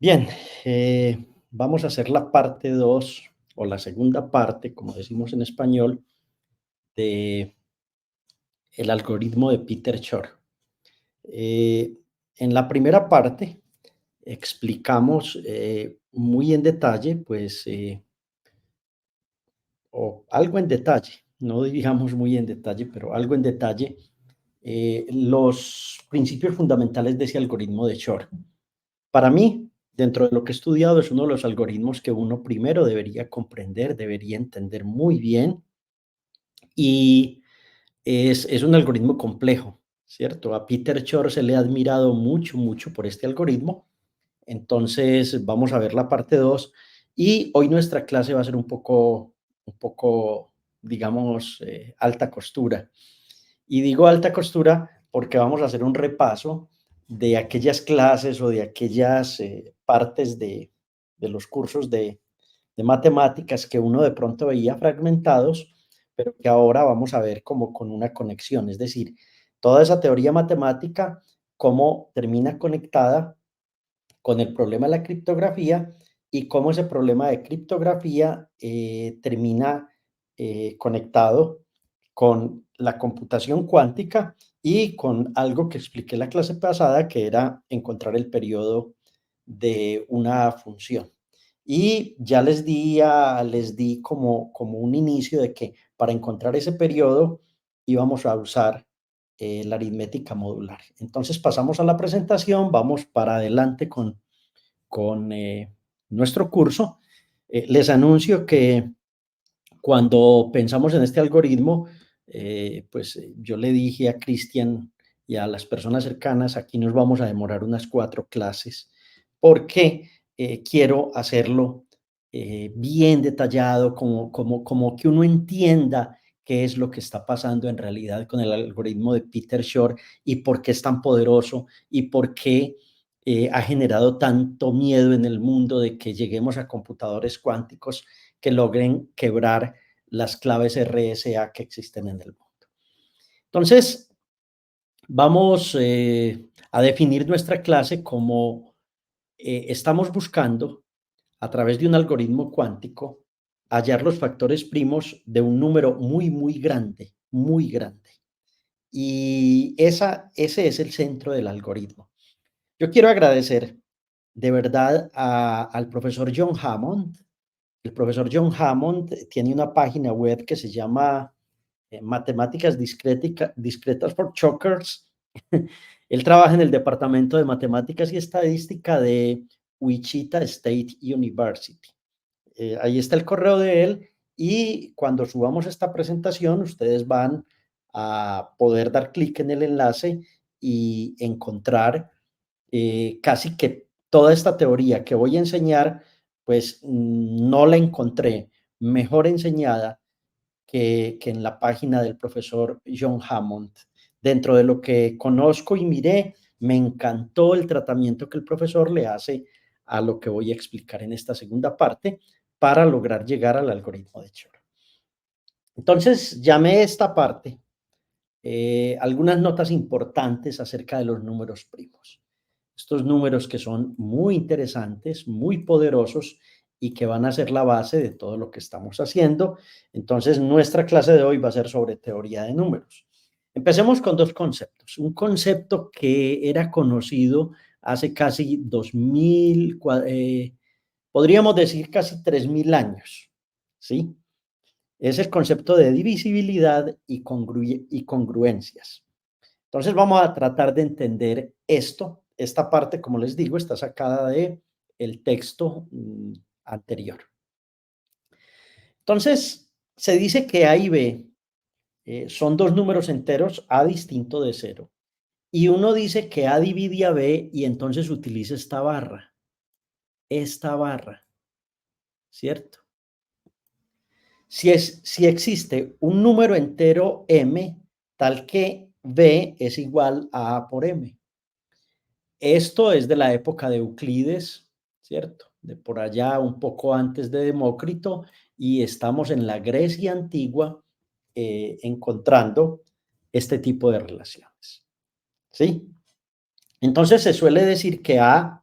Bien, vamos a hacer la parte 2 o la segunda parte, como decimos en español, de el algoritmo de Peter Shor. Eh, en la primera parte explicamos muy en detalle, pues, o algo en detalle, no digamos muy en detalle, pero algo en detalle, los principios fundamentales de ese algoritmo de Shor. Para mí, dentro de lo que he estudiado, es uno de los algoritmos que uno primero debería comprender, debería entender muy bien y es un algoritmo complejo, ¿cierto? A Peter Shor se le ha admirado mucho, mucho por este algoritmo. Entonces, vamos a ver la parte 2 y hoy nuestra clase va a ser un poco, digamos, alta costura. Y digo alta costura porque vamos a hacer un repaso de aquellas clases o de aquellas partes de los cursos de matemáticas que uno de pronto veía fragmentados, pero que ahora vamos a ver como con una conexión. Es decir, toda esa teoría matemática, cómo termina conectada con el problema de la criptografía y cómo ese problema de criptografía termina conectado con la computación cuántica y con algo que expliqué la clase pasada, que era encontrar el periodo de una función. Y ya les di como un inicio de que para encontrar ese periodo íbamos a usar la aritmética modular. Entonces pasamos a la presentación, vamos para adelante con nuestro curso. Les anuncio que cuando pensamos en este algoritmo, yo le dije a Cristian y a las personas cercanas, aquí nos vamos a demorar unas 4 clases, porque quiero hacerlo bien detallado, como que uno entienda qué es lo que está pasando en realidad con el algoritmo de Peter Shor y por qué es tan poderoso y por qué ha generado tanto miedo en el mundo de que lleguemos a computadores cuánticos que logren quebrar las claves RSA que existen en el mundo. Entonces, vamos a definir nuestra clase como estamos buscando, a través de un algoritmo cuántico, hallar los factores primos de un número muy, muy grande, muy grande. Y ese es el centro del algoritmo. Yo quiero agradecer de verdad al profesor John Hammond. El profesor John Hammond tiene una página web que se llama Matemáticas Discretas for Chokers. Él trabaja en el Departamento de Matemáticas y Estadística de Wichita State University. Ahí está el correo de él y cuando subamos esta presentación, ustedes van a poder dar clic en el enlace y encontrar casi que toda esta teoría que voy a enseñar, pues no la encontré mejor enseñada que en la página del profesor John Hammond. Dentro de lo que conozco y miré, me encantó el tratamiento que el profesor le hace a lo que voy a explicar en esta segunda parte para lograr llegar al algoritmo de Shor. Entonces, llamé esta parte algunas notas importantes acerca de los números primos. Estos números que son muy interesantes, muy poderosos y que van a ser la base de todo lo que estamos haciendo. Entonces, nuestra clase de hoy va a ser sobre teoría de números. Empecemos con dos conceptos. Un concepto que era conocido hace casi 2000, podríamos decir casi 3000 años, ¿sí? Es el concepto de divisibilidad y congruencias. Entonces vamos a tratar de entender esto. Esta parte, como les digo, está sacada de el texto anterior. Entonces, se dice que A y B son dos números enteros A distinto de cero. Y uno dice que A divide a B y entonces utiliza esta barra, ¿cierto? Si existe un número entero M, tal que B es igual a A por M. Esto es de la época de Euclides, ¿cierto? De por allá un poco antes de Demócrito, y estamos en la Grecia antigua encontrando este tipo de relaciones, ¿sí? Entonces se suele decir que A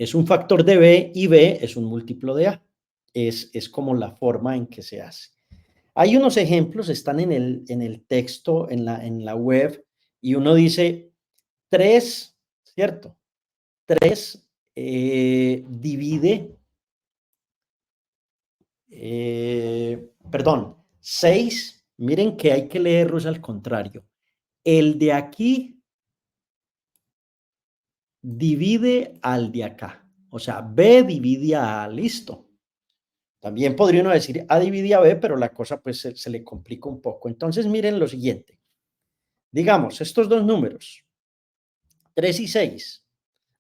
es un factor de B y B es un múltiplo de A. Es como la forma en que se hace. Hay unos ejemplos, están en el texto, en la web, y uno dice 3, ¿cierto? 3 divide, perdón, 6, miren que hay que leerlos al contrario. El de aquí divide al de acá. O sea, B divide a A, listo. También podría uno decir A divide a B, pero la cosa pues se le complica un poco. Entonces miren lo siguiente. Digamos, estos dos números, 3 y 6.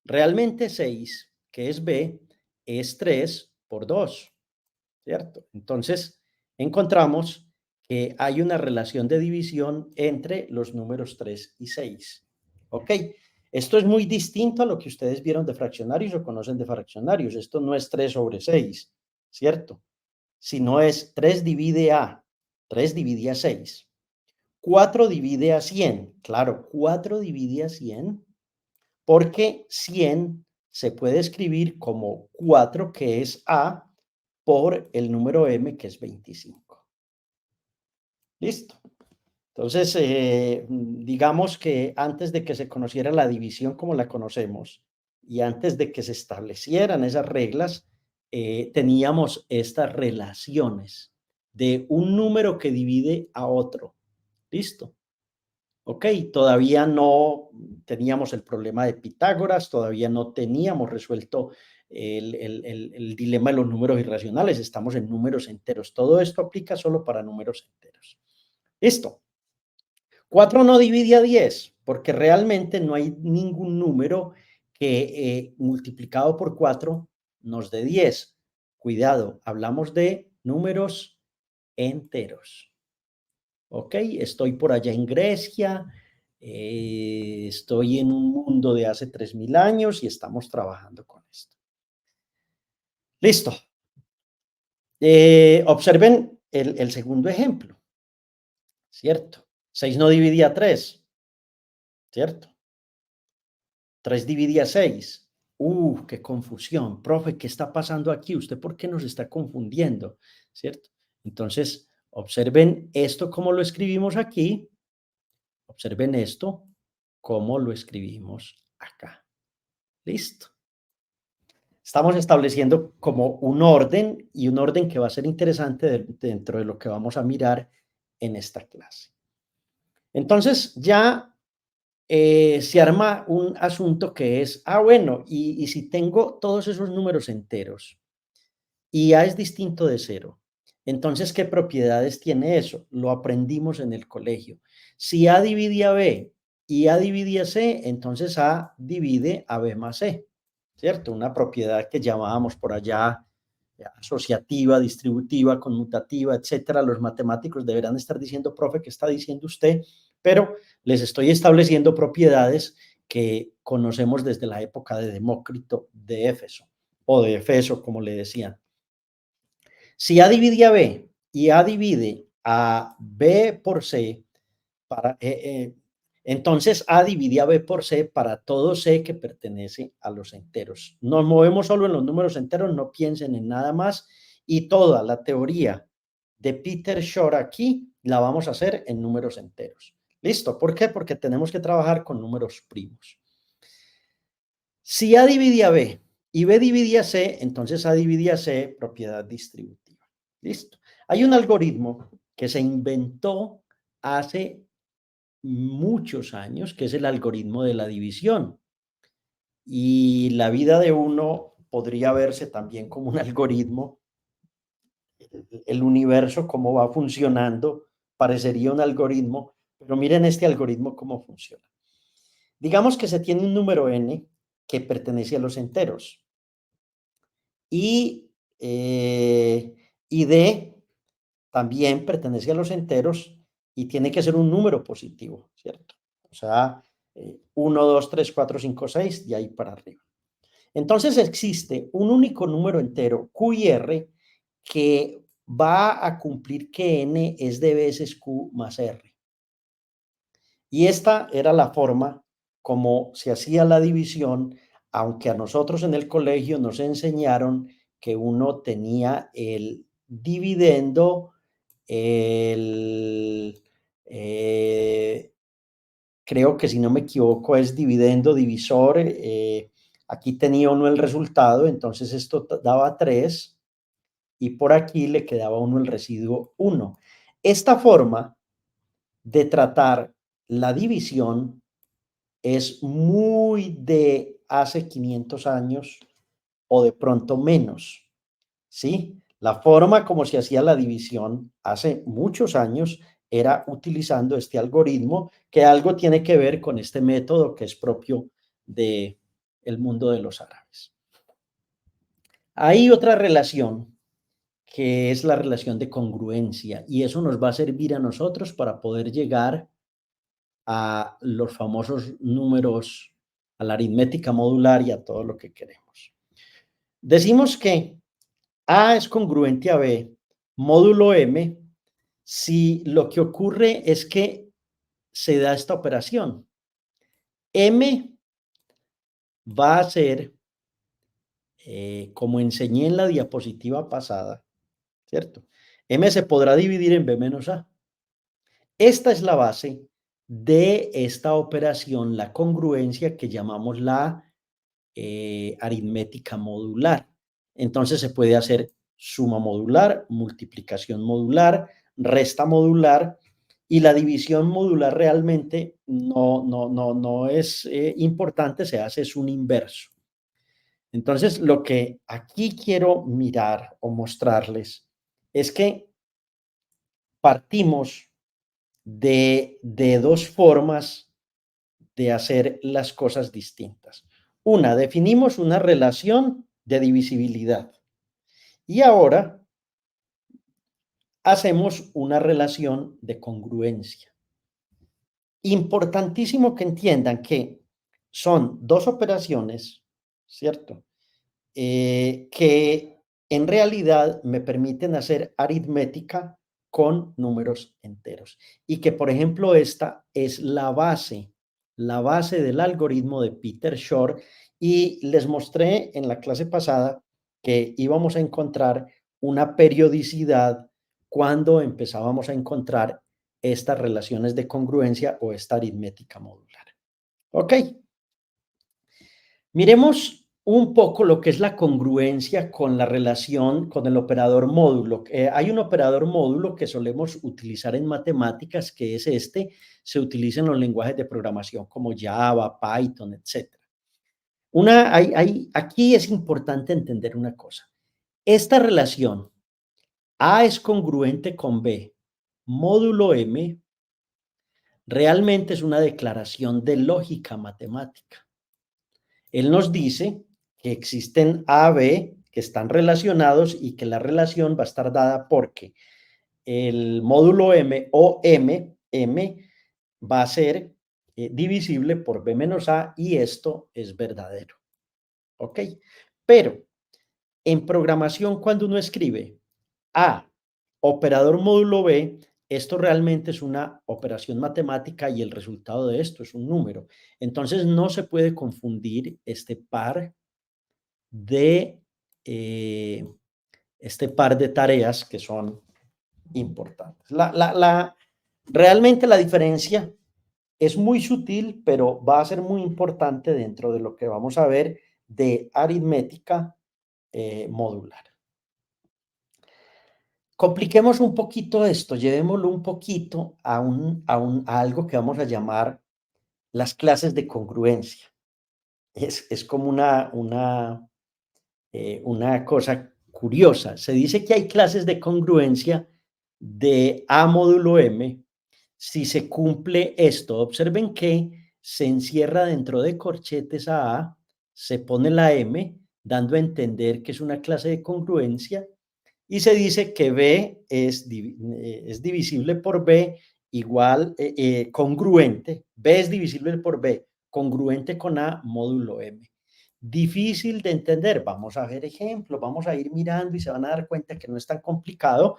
Realmente 6, que es B, es 3 por 2, ¿cierto? Entonces encontramos que hay una relación de división entre los números 3 y 6. ¿Ok? Esto es muy distinto a lo que ustedes vieron de fraccionarios o conocen de fraccionarios. Esto no es 3 sobre 6, ¿cierto? Sino es 3 divide a, 3 divide a 6. 4 divide a 100. Claro, 4 divide a 100 porque 100 se puede escribir como 4, que es A, por el número M, que es 25. Listo. Entonces, digamos que antes de que se conociera la división como la conocemos y antes de que se establecieran esas reglas, teníamos estas relaciones de un número que divide a otro. Listo. Ok, todavía no teníamos el problema de Pitágoras, todavía no teníamos resuelto el dilema de los números irracionales, estamos en números enteros. Todo esto aplica solo para números enteros. Listo. 4 no divide a 10, porque realmente no hay ningún número que multiplicado por 4 nos dé 10. Cuidado, hablamos de números enteros. Ok, estoy por allá en Grecia, estoy en un mundo de hace 3000 años y estamos trabajando con esto. Listo. Observen el segundo ejemplo, ¿cierto? 6 no dividía a 3, ¿cierto? 3 dividía a 6. Qué confusión. Profe, ¿qué está pasando aquí? ¿Usted por qué nos está confundiendo? ¿Cierto? Entonces, observen esto como lo escribimos aquí. Observen esto como lo escribimos acá. Listo. Estamos estableciendo como un orden y un orden que va a ser interesante dentro de lo que vamos a mirar en esta clase. Entonces ya se arma un asunto que es, bueno, y si tengo todos esos números enteros y A es distinto de cero, entonces, ¿qué propiedades tiene eso? Lo aprendimos en el colegio. Si A divide a B y A divide a C, entonces A divide a B más C, ¿cierto? Una propiedad que llamábamos por allá asociativa, distributiva, conmutativa, etcétera. Los matemáticos deberán estar diciendo, profe, ¿qué está diciendo usted? Pero les estoy estableciendo propiedades que conocemos desde la época de Demócrito de Éfeso, o de Efeso, como le decían. Si A divide a B y A divide a B por C, entonces A divide a B por C para todo C que pertenece a los enteros. Nos movemos solo en los números enteros, no piensen en nada más. Y toda la teoría de Peter Shor aquí la vamos a hacer en números enteros. ¿Listo? ¿Por qué? Porque tenemos que trabajar con números primos. Si A divide a B y B divide a C, entonces A divide a C, propiedad distributiva. Listo. Hay un algoritmo que se inventó hace muchos años, que es el algoritmo de la división. Y la vida de uno podría verse también como un algoritmo. El universo, cómo va funcionando, parecería un algoritmo, pero miren este algoritmo cómo funciona. Digamos que se tiene un número n que pertenece a los enteros y, y d también pertenece a los enteros y tiene que ser un número positivo, ¿cierto? O sea, 1, 2, 3, 4, 5, 6, de ahí para arriba. Entonces existe un único número entero, Q y R, que va a cumplir que n es de veces Q más R. Y esta era la forma como se hacía la división aunque a nosotros en el colegio nos enseñaron que uno tenía el dividendo, el, eh, creo que si no me equivoco es dividendo divisor, aquí tenía uno el resultado, entonces esto daba 3 y por aquí le quedaba uno el residuo 1. Esta forma de tratar la división es muy de hace 500 años o de pronto menos, ¿sí? La forma como se hacía la división hace muchos años era utilizando este algoritmo que algo tiene que ver con este método que es propio de el mundo de los árabes. Hay otra relación que es la relación de congruencia y eso nos va a servir a nosotros para poder llegar a los famosos números, a la aritmética modular y a todo lo que queremos. Decimos que A es congruente a B módulo M si lo que ocurre es que se da esta operación. M va a ser, como enseñé en la diapositiva pasada, ¿cierto? M se podrá dividir en B menos A. Esta es la base de esta operación, la congruencia que llamamos la aritmética modular. Entonces se puede hacer suma modular, multiplicación modular, resta modular y la división modular realmente no es importante, se hace es un inverso. Entonces lo que aquí quiero mirar o mostrarles es que partimos de dos formas de hacer las cosas distintas. Una, definimos una relación de divisibilidad y ahora hacemos una relación de congruencia. Importantísimo que entiendan que son dos operaciones, ¿cierto? Que en realidad me permiten hacer aritmética con números enteros. Y que, por ejemplo, esta es la base del algoritmo de Peter Shor. Y les mostré en la clase pasada que íbamos a encontrar una periodicidad cuando empezábamos a encontrar estas relaciones de congruencia o esta aritmética modular. ¿Ok? Miremos un poco lo que es la congruencia con la relación con el operador módulo. Hay un operador módulo que solemos utilizar en matemáticas, que es este, se utiliza en los lenguajes de programación como Java, Python, etc. Aquí es importante entender una cosa. Esta relación A es congruente con B, módulo M, realmente es una declaración de lógica matemática. Él nos dice que existen A, B, que están relacionados y que la relación va a estar dada porque el módulo M o M va a ser divisible por B menos A y esto es verdadero. ¿Ok? Pero en programación, cuando uno escribe A, operador módulo B, esto realmente es una operación matemática y el resultado de esto es un número. Entonces no se puede confundir de eh, este par de tareas que son importantes. Realmente la diferencia es muy sutil, pero va a ser muy importante dentro de lo que vamos a ver de aritmética modular. Compliquemos un poquito esto, llevémoslo un poquito a algo que vamos a llamar las clases de congruencia. Es como una cosa curiosa. Se dice que hay clases de congruencia de A módulo M si se cumple esto. Observen que se encierra dentro de corchetes a, se pone la M, dando a entender que es una clase de congruencia, y se dice que B es divisible por B igual, congruente, B es divisible por B, congruente con A módulo M. Difícil de entender, vamos a ver ejemplos, vamos a ir mirando y se van a dar cuenta que no es tan complicado,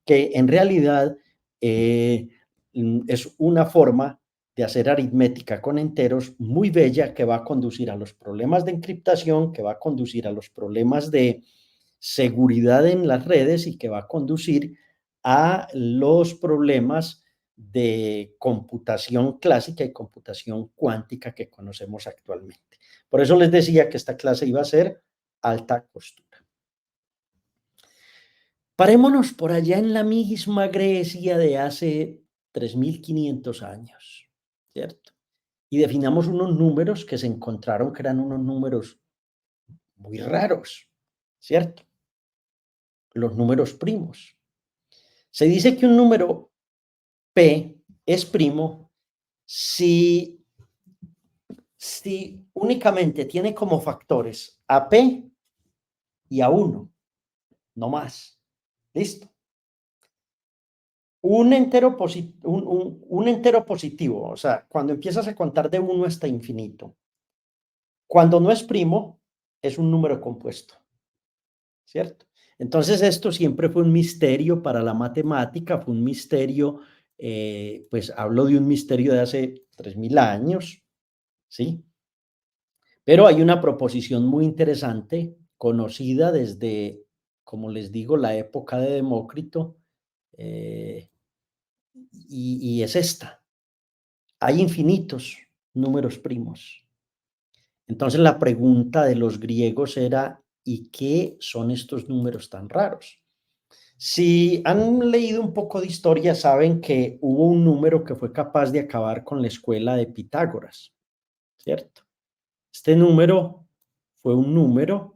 que en realidad es una forma de hacer aritmética con enteros muy bella que va a conducir a los problemas de encriptación, que va a conducir a los problemas de seguridad en las redes y que va a conducir a los problemas de computación clásica y computación cuántica que conocemos actualmente. Por eso les decía que esta clase iba a ser alta costura. Parémonos por allá en la misma Grecia de hace 3.500 años, ¿cierto? Y definamos unos números que se encontraron que eran unos números muy raros, ¿cierto? Los números primos. Se dice que un número P es primo si, si únicamente tiene como factores a P y a 1, no más. ¿Listo? Un entero positivo, o sea, cuando empiezas a contar de 1 hasta infinito, cuando no es primo, es un número compuesto, ¿cierto? Entonces esto siempre fue un misterio para la matemática, fue un misterio, pues hablo de un misterio de hace 3.000 años, ¿sí? Pero hay una proposición muy interesante, conocida desde, como les digo, la época de Demócrito, eh, y es esta. Hay infinitos números primos. Entonces la pregunta de los griegos era, ¿y qué son estos números tan raros? Si han leído un poco de historia, saben que hubo un número que fue capaz de acabar con la escuela de Pitágoras, ¿cierto? Este número fue un número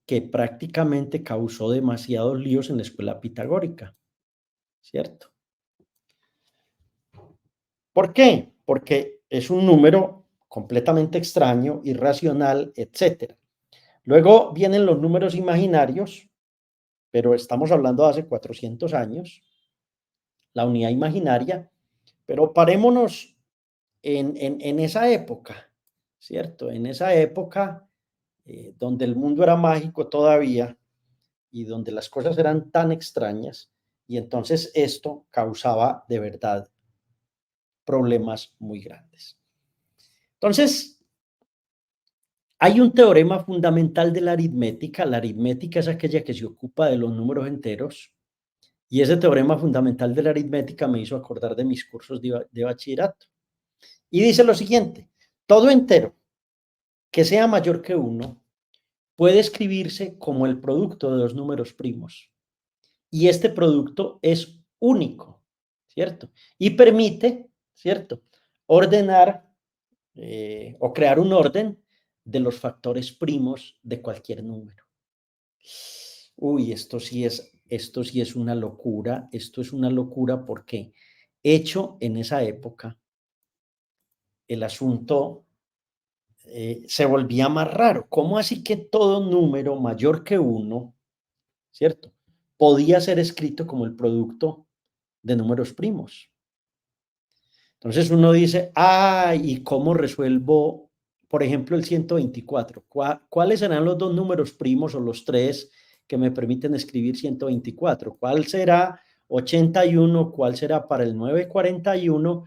que prácticamente causó demasiados líos en la escuela pitagórica, ¿cierto? ¿Por qué? Porque es un número completamente extraño, irracional, etcétera. Luego vienen los números imaginarios, pero estamos hablando de hace 400 años, la unidad imaginaria, pero parémonos en esa época, ¿cierto? En esa época donde el mundo era mágico todavía y donde las cosas eran tan extrañas, y entonces esto causaba de verdad problemas muy grandes. Entonces, hay un teorema fundamental de la aritmética. La aritmética es aquella que se ocupa de los números enteros. Y ese teorema fundamental de la aritmética me hizo acordar de mis cursos de bachillerato. Y dice lo siguiente: todo entero que sea mayor que 1 puede escribirse como el producto de dos números primos. Y este producto es único, ¿cierto? Y permite, ¿cierto?, ordenar o crear un orden de los factores primos de cualquier número. Uy, esto sí es una locura. Esto es una locura porque hecho en esa época, el asunto se volvía más raro. ¿Cómo así que todo número mayor que 1, cierto, podía ser escrito como el producto de números primos? Entonces uno dice, ¿y cómo resuelvo, por ejemplo, el 124? ¿Cuáles serán los dos números primos o los tres que me permiten escribir 124? ¿Cuál será 81? ¿Cuál será para el 941?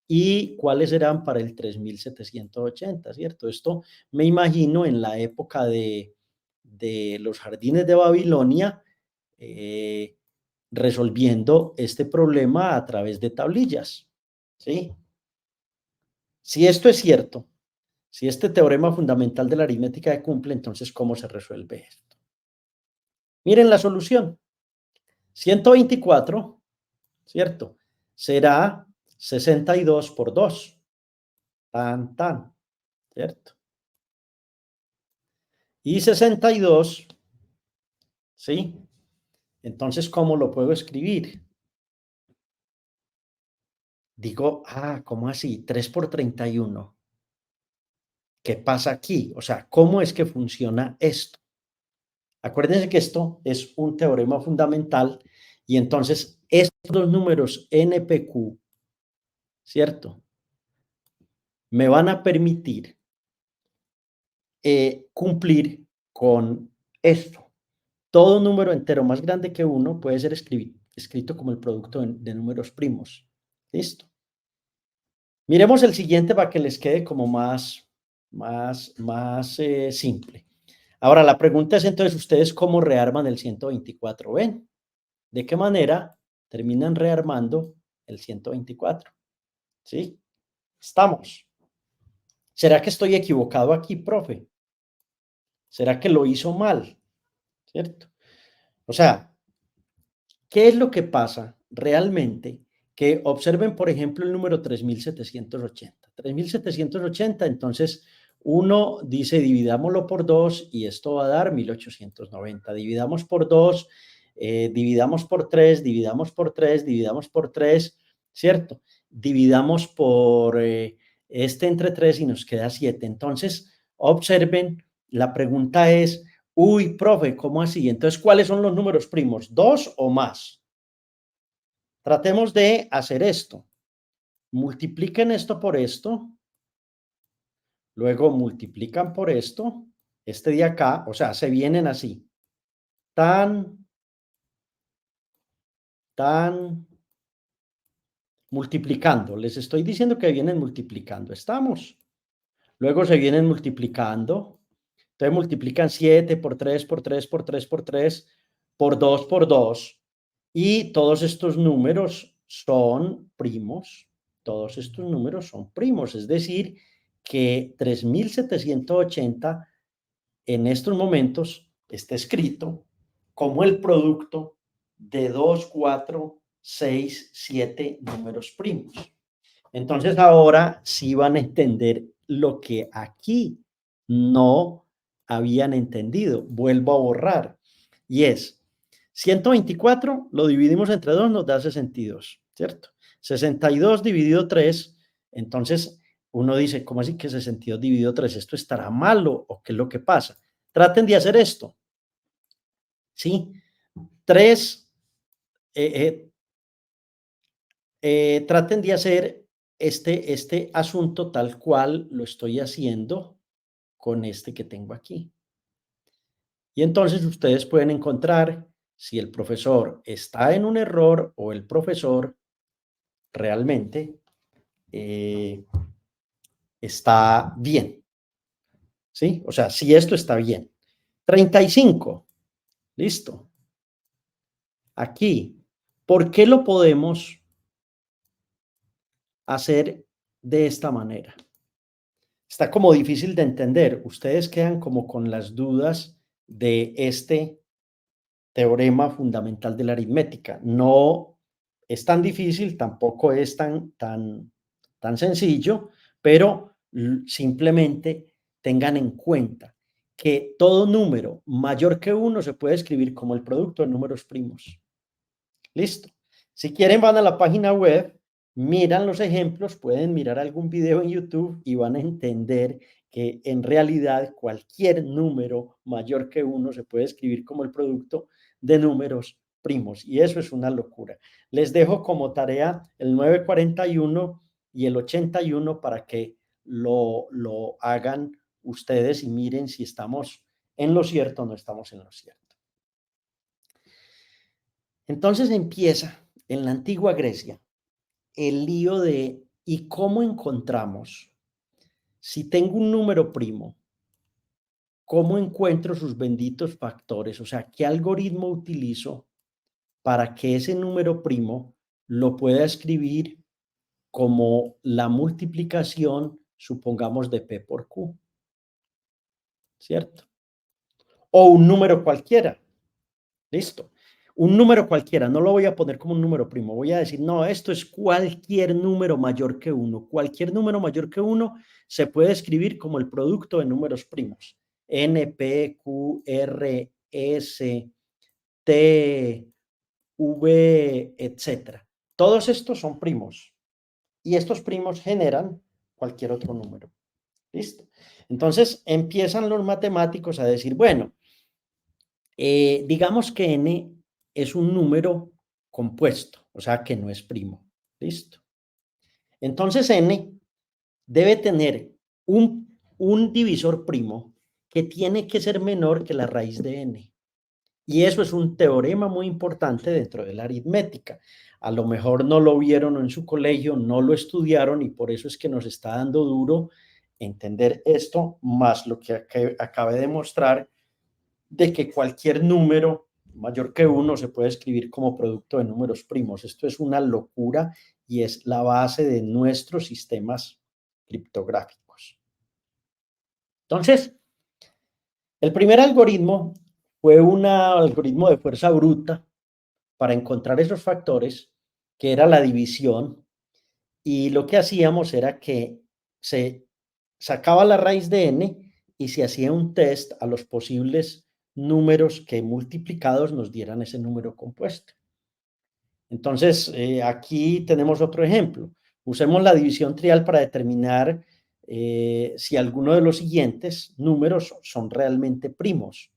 ¿Y cuáles serán para el 3780? ¿Cierto? Esto me imagino en la época de los jardines de Babilonia, eh, resolviendo este problema a través de tablillas. ¿Sí? Si esto es cierto, si este teorema fundamental de la aritmética se cumple, entonces, ¿cómo se resuelve esto? Miren la solución. 124, ¿cierto? Será 62 por 2. Tan, tan, ¿cierto? Y 62, ¿sí? Entonces, ¿cómo lo puedo escribir? Digo, ¿cómo así? 3 por 31. ¿Qué pasa aquí? O sea, ¿cómo es que funciona esto? Acuérdense que esto es un teorema fundamental y entonces estos números NPQ, ¿cierto?, me van a permitir cumplir con esto. Todo número entero más grande que 1 puede ser escrito como el producto de números primos. ¿Listo? Miremos el siguiente para que les quede como simple. Ahora, la pregunta es entonces, ¿ustedes cómo rearman el 124? ¿Ven? ¿De qué manera terminan rearmando el 124? ¿Sí? Estamos. ¿Será que estoy equivocado aquí, profe? ¿Será que lo hizo mal? ¿Cierto? O sea, ¿qué es lo que pasa realmente? Que observen, por ejemplo, el número 3780. 3780, entonces uno dice dividámoslo por 2 y esto va a dar 1890. Dividamos por 2, dividamos por 3, dividamos por 3, dividamos por 3, ¿cierto? Dividamos por este entre 3 y nos queda 7. Entonces, observen, la pregunta es, uy, profe, ¿cómo así? Entonces, ¿cuáles son los números primos? ¿Dos o más? Tratemos de hacer esto. Multipliquen esto por esto, luego multiplican por esto, este de acá, o sea, se vienen así, tan, tan, multiplicando. Les estoy diciendo que vienen multiplicando, ¿estamos? Luego se vienen multiplicando. Entonces multiplican 7 por 3 por 3 por 3 por 3 por 2 por 2. Y todos estos números son primos. Todos estos números son primos. Es decir, que 3780 en estos momentos está escrito como el producto de 2, 4, 6, 7 números primos. Entonces ahora sí van a entender lo que aquí no habían entendido. Vuelvo a borrar. Y es 124 lo dividimos entre 2, nos da 62, ¿cierto? 62 dividido 3, entonces uno dice, ¿cómo así que 62 dividido 3? ¿Esto estará malo o qué es lo que pasa? Traten de hacer esto, ¿sí? 3, traten de hacer este asunto tal cual lo estoy haciendo con este que tengo aquí. Y entonces ustedes pueden encontrar si el profesor está en un error o el profesor realmente está bien. ¿Sí? O sea, si esto está bien. 35. Listo. Aquí. ¿Por qué lo podemos hacer de esta manera? Está como difícil de entender. Ustedes quedan como con las dudas de este teorema fundamental de la aritmética. No es tan difícil, tampoco es tan sencillo, pero simplemente tengan en cuenta que todo número mayor que 1 se puede escribir como el producto de números primos. Listo. Si quieren, van a la página web, miran los ejemplos, pueden mirar algún video en YouTube y van a entender que en realidad cualquier número mayor que 1 se puede escribir como el producto de números primos. Y eso es una locura. Les dejo como tarea el 941 y el 81 para que lo hagan ustedes y miren si estamos en lo cierto o no estamos en lo cierto. Entonces empieza en la antigua Grecia el lío de ¿y cómo encontramos? Si tengo un número primo, ¿cómo encuentro sus benditos factores? O sea, ¿qué algoritmo utilizo para que ese número primo lo pueda escribir como la multiplicación, supongamos, de P por Q, ¿cierto? O un número cualquiera. Listo. Un número cualquiera, no lo voy a poner como un número primo, voy a decir, no, esto es cualquier número mayor que 1. Cualquier número mayor que 1 se puede escribir como el producto de números primos. N, P, Q, R, S, T, V, etcétera. Todos estos son primos y estos primos generan cualquier otro número. ¿Listo? Entonces empiezan los matemáticos a decir, bueno, digamos que n es un número compuesto, o sea que no es primo. ¿Listo? Entonces n debe tener un divisor primo que tiene que ser menor que la raíz de n. Y eso es un teorema muy importante dentro de la aritmética. A lo mejor no lo vieron en su colegio, no lo estudiaron y por eso es que nos está dando duro entender esto, más lo que acabé de mostrar, de que cualquier número mayor que uno se puede escribir como producto de números primos. Esto es una locura y es la base de nuestros sistemas criptográficos. Entonces, el primer algoritmo fue un algoritmo de fuerza bruta para encontrar esos factores, que era la división, y lo que hacíamos era que se sacaba la raíz de n y se hacía un test a los posibles números que multiplicados nos dieran ese número compuesto. Entonces, aquí tenemos otro ejemplo. Usemos la división trial para determinar si alguno de los siguientes números son realmente primos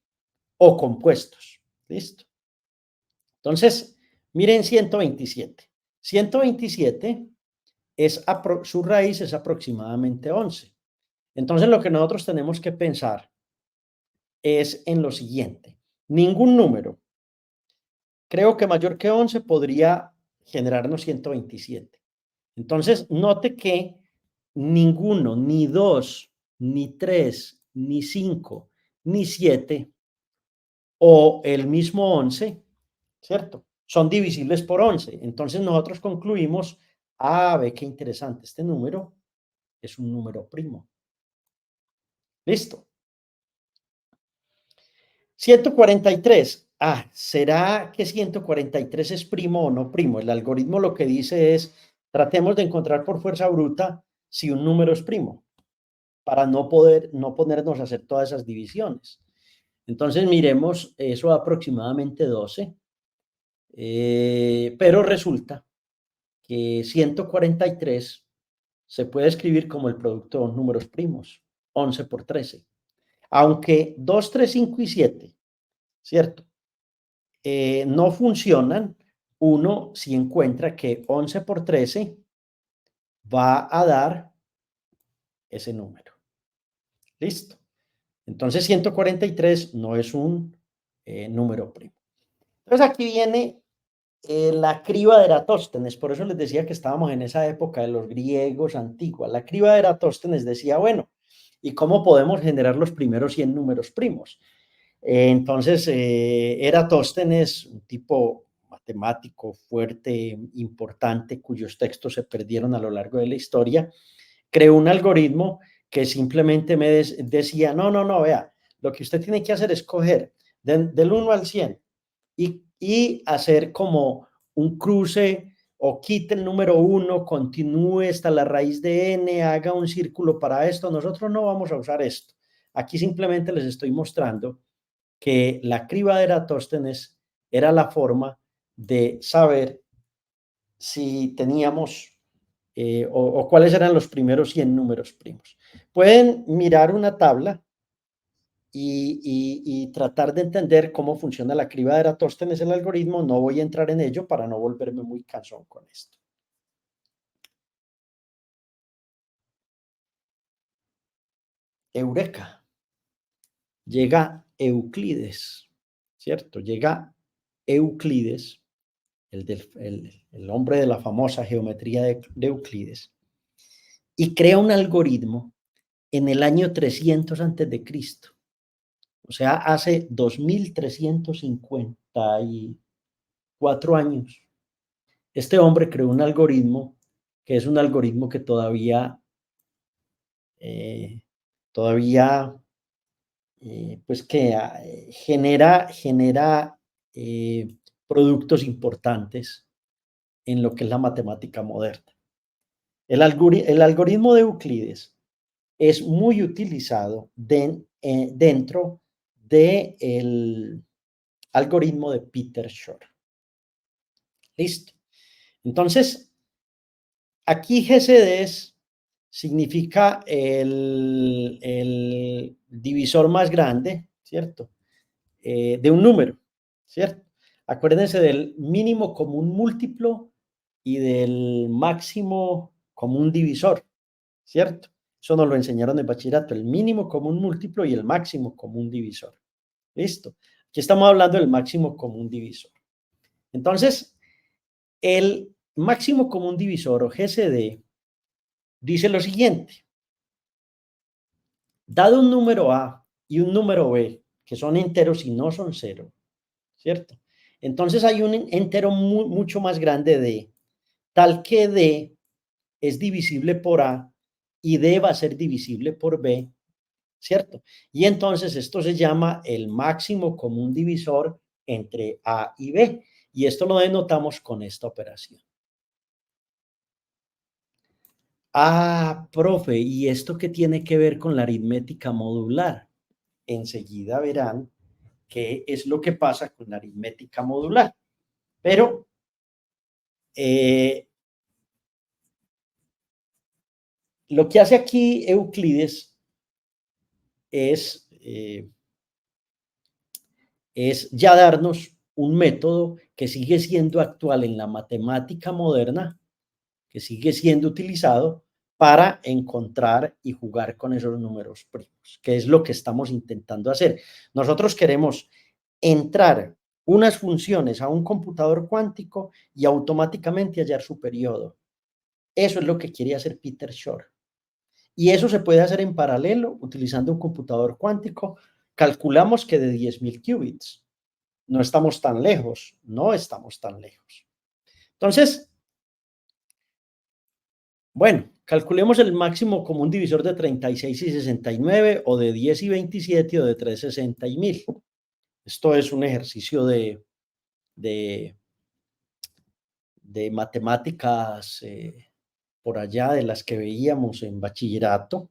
o compuestos. ¿Listo? Entonces, miren 127. 127 su raíz es aproximadamente 11. Entonces, lo que nosotros tenemos que pensar es en lo siguiente. Ningún número, creo que mayor que 11, podría generarnos 127. Entonces, note que ninguno, ni 2, ni 3, ni 5, ni 7 o el mismo 11, ¿cierto? Son divisibles por 11. Entonces nosotros concluimos, ve qué interesante, este número es un número primo. Listo. 143. ¿Será que 143 es primo o no primo? El algoritmo lo que dice es, tratemos de encontrar por fuerza bruta si un número es primo, para no ponernos a hacer todas esas divisiones. Entonces miremos, eso da aproximadamente 12, pero resulta que 143 se puede escribir como el producto de dos números primos, 11 por 13. Aunque 2, 3, 5 y 7, ¿cierto? No funcionan, uno si encuentra que 11 por 13 va a dar ese número. Listo. Entonces 143 no es un número primo. Entonces aquí viene la criba de Eratóstenes, por eso les decía que estábamos en esa época de los griegos antiguos. La criba de Eratóstenes decía, bueno, ¿y cómo podemos generar los primeros 100 números primos? Entonces, Eratóstenes, un tipo matemático fuerte, importante, cuyos textos se perdieron a lo largo de la historia, creó un algoritmo que simplemente me decía, no, vea, lo que usted tiene que hacer es coger del 1 al 100 y hacer como un cruce o quite el número 1, continúe hasta la raíz de n, haga un círculo para esto. Nosotros no vamos a usar esto. Aquí simplemente les estoy mostrando que la criba de Eratóstenes era la forma de saber si teníamos o cuáles eran los primeros 100 números primos. Pueden mirar una tabla y tratar de entender cómo funciona la criba de Eratóstenes, el algoritmo. No voy a entrar en ello para no volverme muy cansón con esto. Eureka. Llega Euclides, ¿cierto? Llega Euclides, el hombre de la famosa geometría de Euclides, y crea un algoritmo en el año 300 antes de Cristo. O sea, hace 2354 años. Este hombre creó un algoritmo que es un algoritmo que eh, todavía pues que genera productos importantes en lo que es la matemática moderna. El algoritmo de Euclides es muy utilizado dentro del algoritmo de Peter Shor. Listo. Entonces, aquí GCDs significa el divisor más grande, ¿cierto? De un número, ¿cierto? Acuérdense del mínimo común múltiplo y del máximo común divisor, ¿cierto? Eso nos lo enseñaron en bachillerato, el mínimo común múltiplo y el máximo común divisor. ¿Listo? Aquí estamos hablando del máximo común divisor. Entonces, el máximo común divisor o GCD dice lo siguiente. Dado un número A y un número B, que son enteros y no son cero, ¿cierto? Entonces hay un entero mucho más grande D, tal que D es divisible por A y D va a ser divisible por B, ¿cierto? Y entonces esto se llama el máximo común divisor entre A y B. Y esto lo denotamos con esta operación. Ah, profe, ¿y esto qué tiene que ver con la aritmética modular? Enseguida verán qué es lo que pasa con la aritmética modular. Pero lo que hace aquí Euclides es ya darnos un método que sigue siendo actual en la matemática moderna, que sigue siendo utilizado para encontrar y jugar con esos números primos, que es lo que estamos intentando hacer. Nosotros queremos entrar unas funciones a un computador cuántico y automáticamente hallar su periodo. Eso es lo que quiere hacer Peter Shor. Y eso se puede hacer en paralelo utilizando un computador cuántico. Calculamos que de 10.000 qubits. No estamos tan lejos, no estamos tan lejos. Entonces, bueno, calculemos el máximo común divisor de 36 y 69 o de 10 y 27 o de 360 y 1000. Esto es un ejercicio de, de matemáticas por allá de las que veíamos en bachillerato,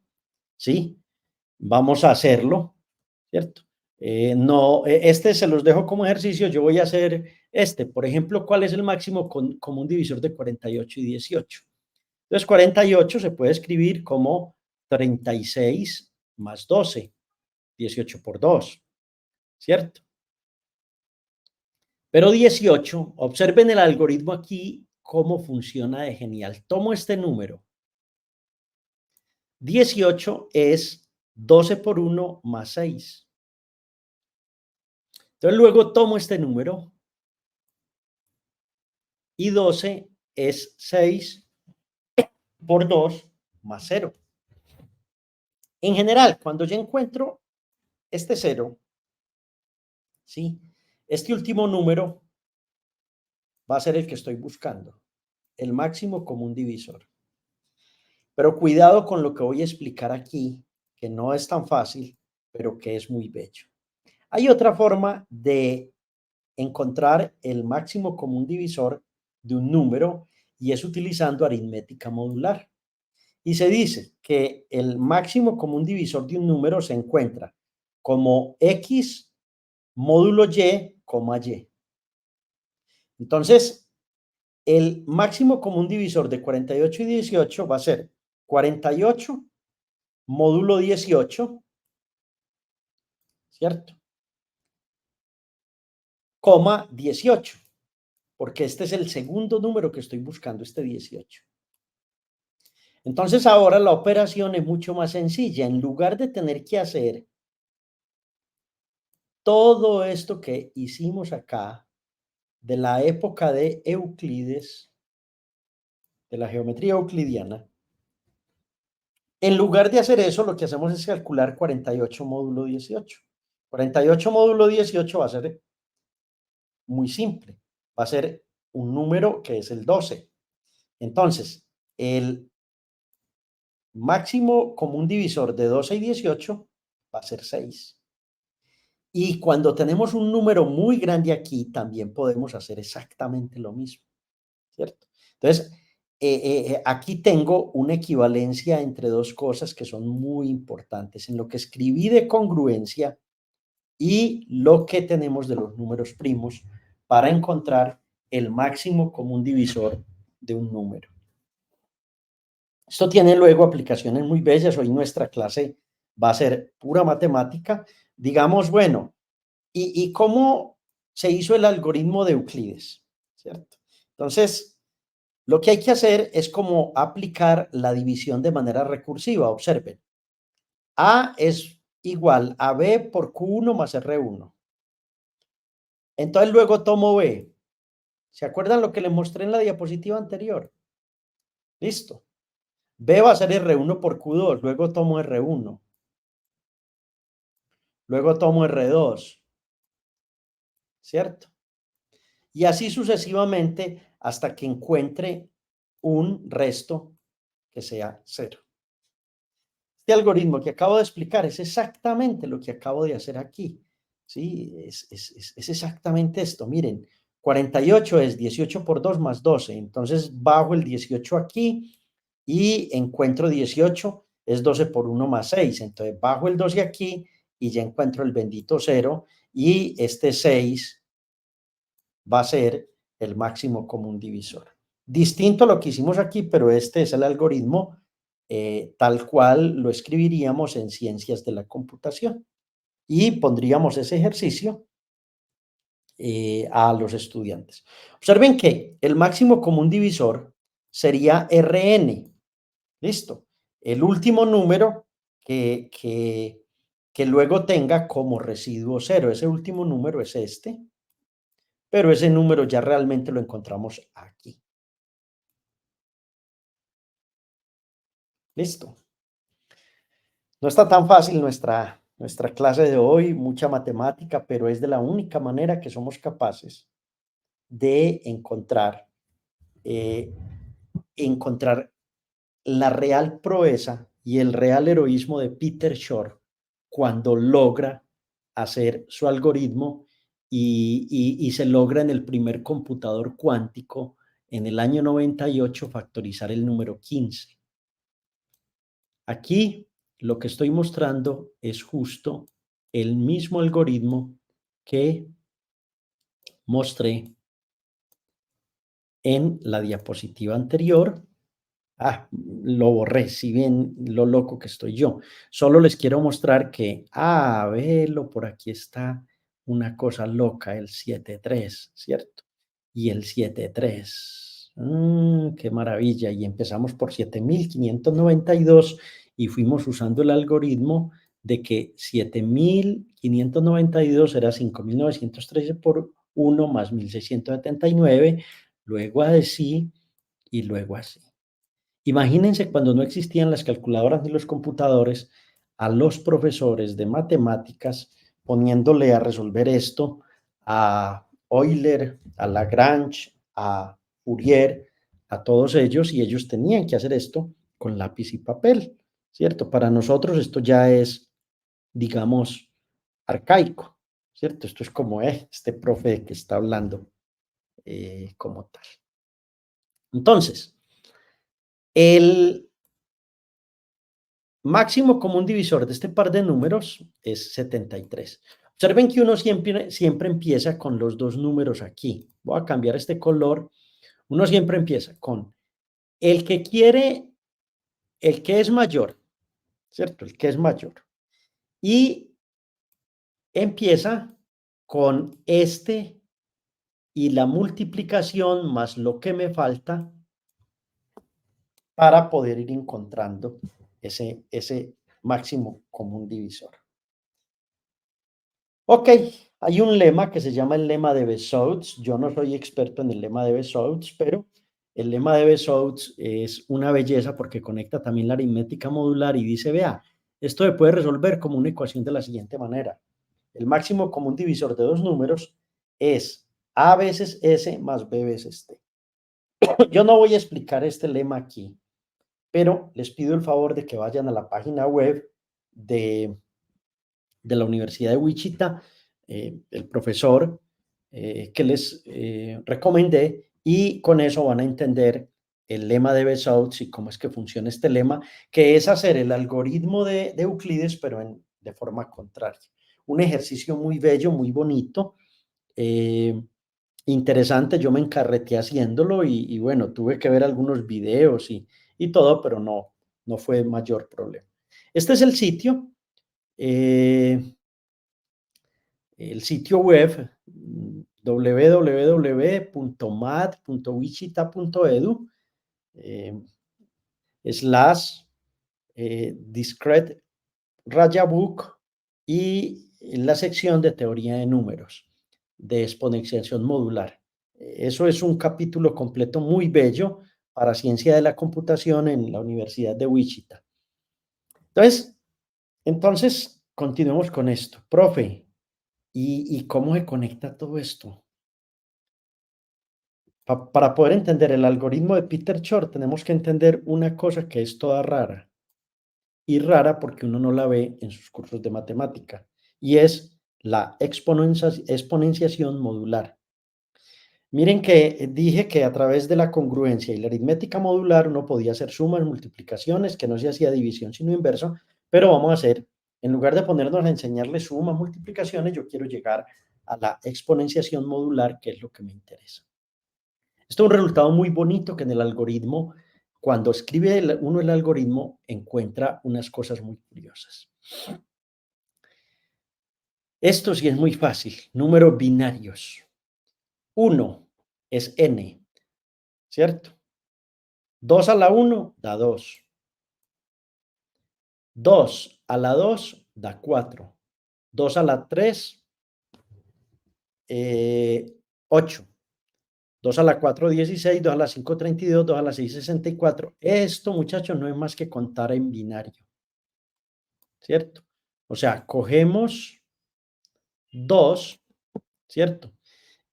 ¿sí? Vamos a hacerlo, ¿cierto? No, este se los dejo como ejercicio, yo voy a hacer este, por ejemplo, ¿cuál es el máximo común divisor de 48 y 18? Entonces, 48 se puede escribir como 36 más 12, 18 por 2, ¿cierto? Pero 18, observen el algoritmo aquí, cómo funciona de genial. Tomo este número. 18 es 12 por 1 más 6. Entonces luego tomo este número y 12 es 6 por 2 más 0. En general, cuando yo encuentro este 0, ¿sí? Este último número va a ser el que estoy buscando, el máximo común divisor. Pero cuidado con lo que voy a explicar aquí, que no es tan fácil, pero que es muy bello. Hay otra forma de encontrar el máximo común divisor de un número y es utilizando aritmética modular. Y se dice que el máximo común divisor de un número se encuentra como x módulo y, coma y. Entonces, el máximo común divisor de 48 y 18 va a ser 48 módulo 18, ¿cierto? Coma 18, porque este es el segundo número que estoy buscando, este 18. Entonces ahora la operación es mucho más sencilla. En lugar de tener que hacer todo esto que hicimos acá de la época de Euclides, de la geometría euclidiana, en lugar de hacer eso, lo que hacemos es calcular 48 módulo 18. 48 módulo 18 va a ser muy simple. Va a ser un número que es el 12. Entonces, el máximo común divisor de 12 y 18 va a ser 6. Y cuando tenemos un número muy grande aquí, también podemos hacer exactamente lo mismo, ¿cierto? Entonces, aquí tengo una equivalencia entre dos cosas que son muy importantes, en lo que escribí de congruencia y lo que tenemos de los números primos para encontrar el máximo común divisor de un número. Esto tiene luego aplicaciones muy bellas. Hoy nuestra clase va a ser pura matemática. Digamos, bueno, ¿y cómo se hizo el algoritmo de Euclides? ¿Cierto? Entonces, lo que hay que hacer es como aplicar la división de manera recursiva. Observen, A es igual a B por Q1 más R1. Entonces luego tomo B. ¿Se acuerdan lo que les mostré en la diapositiva anterior? Listo. B va a ser R1 por Q2, luego tomo R1, luego tomo R2, ¿cierto? Y así sucesivamente hasta que encuentre un resto que sea cero. Este algoritmo que acabo de explicar es exactamente lo que acabo de hacer aquí. ¿Sí? Es exactamente esto. Miren, 48 es 18 por 2 más 12. Entonces bajo el 18 aquí y encuentro 18, es 12 por 1 más 6. Entonces bajo el 12 aquí y ya encuentro el bendito cero y este 6 va a ser el máximo común divisor. Distinto a lo que hicimos aquí, pero este es el algoritmo tal cual lo escribiríamos en ciencias de la computación y pondríamos ese ejercicio a los estudiantes. Observen que el máximo común divisor sería Rn, listo, el último número que luego tenga como residuo cero. Ese último número es este, pero ese número ya realmente lo encontramos aquí. Listo. No está tan fácil nuestra clase de hoy, mucha matemática, pero es de la única manera que somos capaces de eh, encontrar la real proeza y el real heroísmo de Peter Shor cuando logra hacer su algoritmo y se logra en el primer computador cuántico en el año 98 factorizar el número 15. Aquí lo que estoy mostrando es justo el mismo algoritmo que mostré en la diapositiva anterior. Lo borré, si bien lo loco que estoy yo. Solo les quiero mostrar que, velo, por aquí está una cosa loca, el 7,3, ¿cierto? Y el 7,3, qué maravilla. Y empezamos por 7,592 y fuimos usando el algoritmo de que 7,592 era 5,913 por 1 más 1,679, luego así y luego así. Imagínense cuando no existían las calculadoras ni los computadores, a los profesores de matemáticas poniéndole a resolver esto a Euler, a Lagrange, a Fourier, a todos ellos, y ellos tenían que hacer esto con lápiz y papel, ¿cierto? Para nosotros esto ya es, digamos, arcaico, ¿cierto? Esto es como este profe que está hablando como tal. Entonces, el máximo común divisor de este par de números es 73. Observen que uno siempre empieza con los dos números aquí. Voy a cambiar este color. Uno siempre empieza con el que quiere, el que es mayor, ¿cierto? El que es mayor. Y empieza con este y la multiplicación más lo que me falta para poder ir encontrando ese máximo común divisor. Ok, hay un lema que se llama el lema de Bezout. Yo no soy experto en el lema de Bezout, pero el lema de Bezout es una belleza porque conecta también la aritmética modular y dice, vea, esto se puede resolver como una ecuación de la siguiente manera. El máximo común divisor de dos números es A veces S más B veces T. Yo no voy a explicar este lema aquí, pero les pido el favor de que vayan a la página web de la Universidad de Wichita, el profesor que les recomendé, y con eso van a entender el lema de Bezout y cómo es que funciona este lema, que es hacer el algoritmo de Euclides, pero de forma contraria. Un ejercicio muy bello, muy bonito, interesante. Yo me encarreté haciéndolo y bueno, tuve que ver algunos videos y todo, pero no fue mayor problema. Este es el sitio web www.mat.wichita.edu /discrete rayabook y la sección de teoría de números. de exponenciación modular. Eso es un capítulo completo muy bello para ciencia de la computación en la Universidad de Wichita. Entonces, continuemos con esto. Profe, ¿y cómo se conecta todo esto? Para poder entender el algoritmo de Peter Shor, tenemos que entender una cosa que es toda rara. Y rara porque uno no la ve en sus cursos de matemática. Y es la exponenciación modular. Miren que dije que a través de la congruencia y la aritmética modular uno podía hacer sumas, multiplicaciones, que no se hacía división sino inverso, pero vamos a hacer, en lugar de ponernos a enseñarle sumas, multiplicaciones, yo quiero llegar a la exponenciación modular, que es lo que me interesa. Esto es un resultado muy bonito que en el algoritmo, cuando escribe uno el algoritmo, encuentra unas cosas muy curiosas. Esto sí es muy fácil, números binarios. 1 es n, ¿cierto? 2 a la 1 da 2. 2 a la 2 da 4. 2 a la 3, 8. 2 a la 4, 16. 2 a la 5, 32. 2 a la 6, 64. Esto, muchachos, no es más que contar en binario, ¿cierto? O sea, cogemos 2, ¿cierto?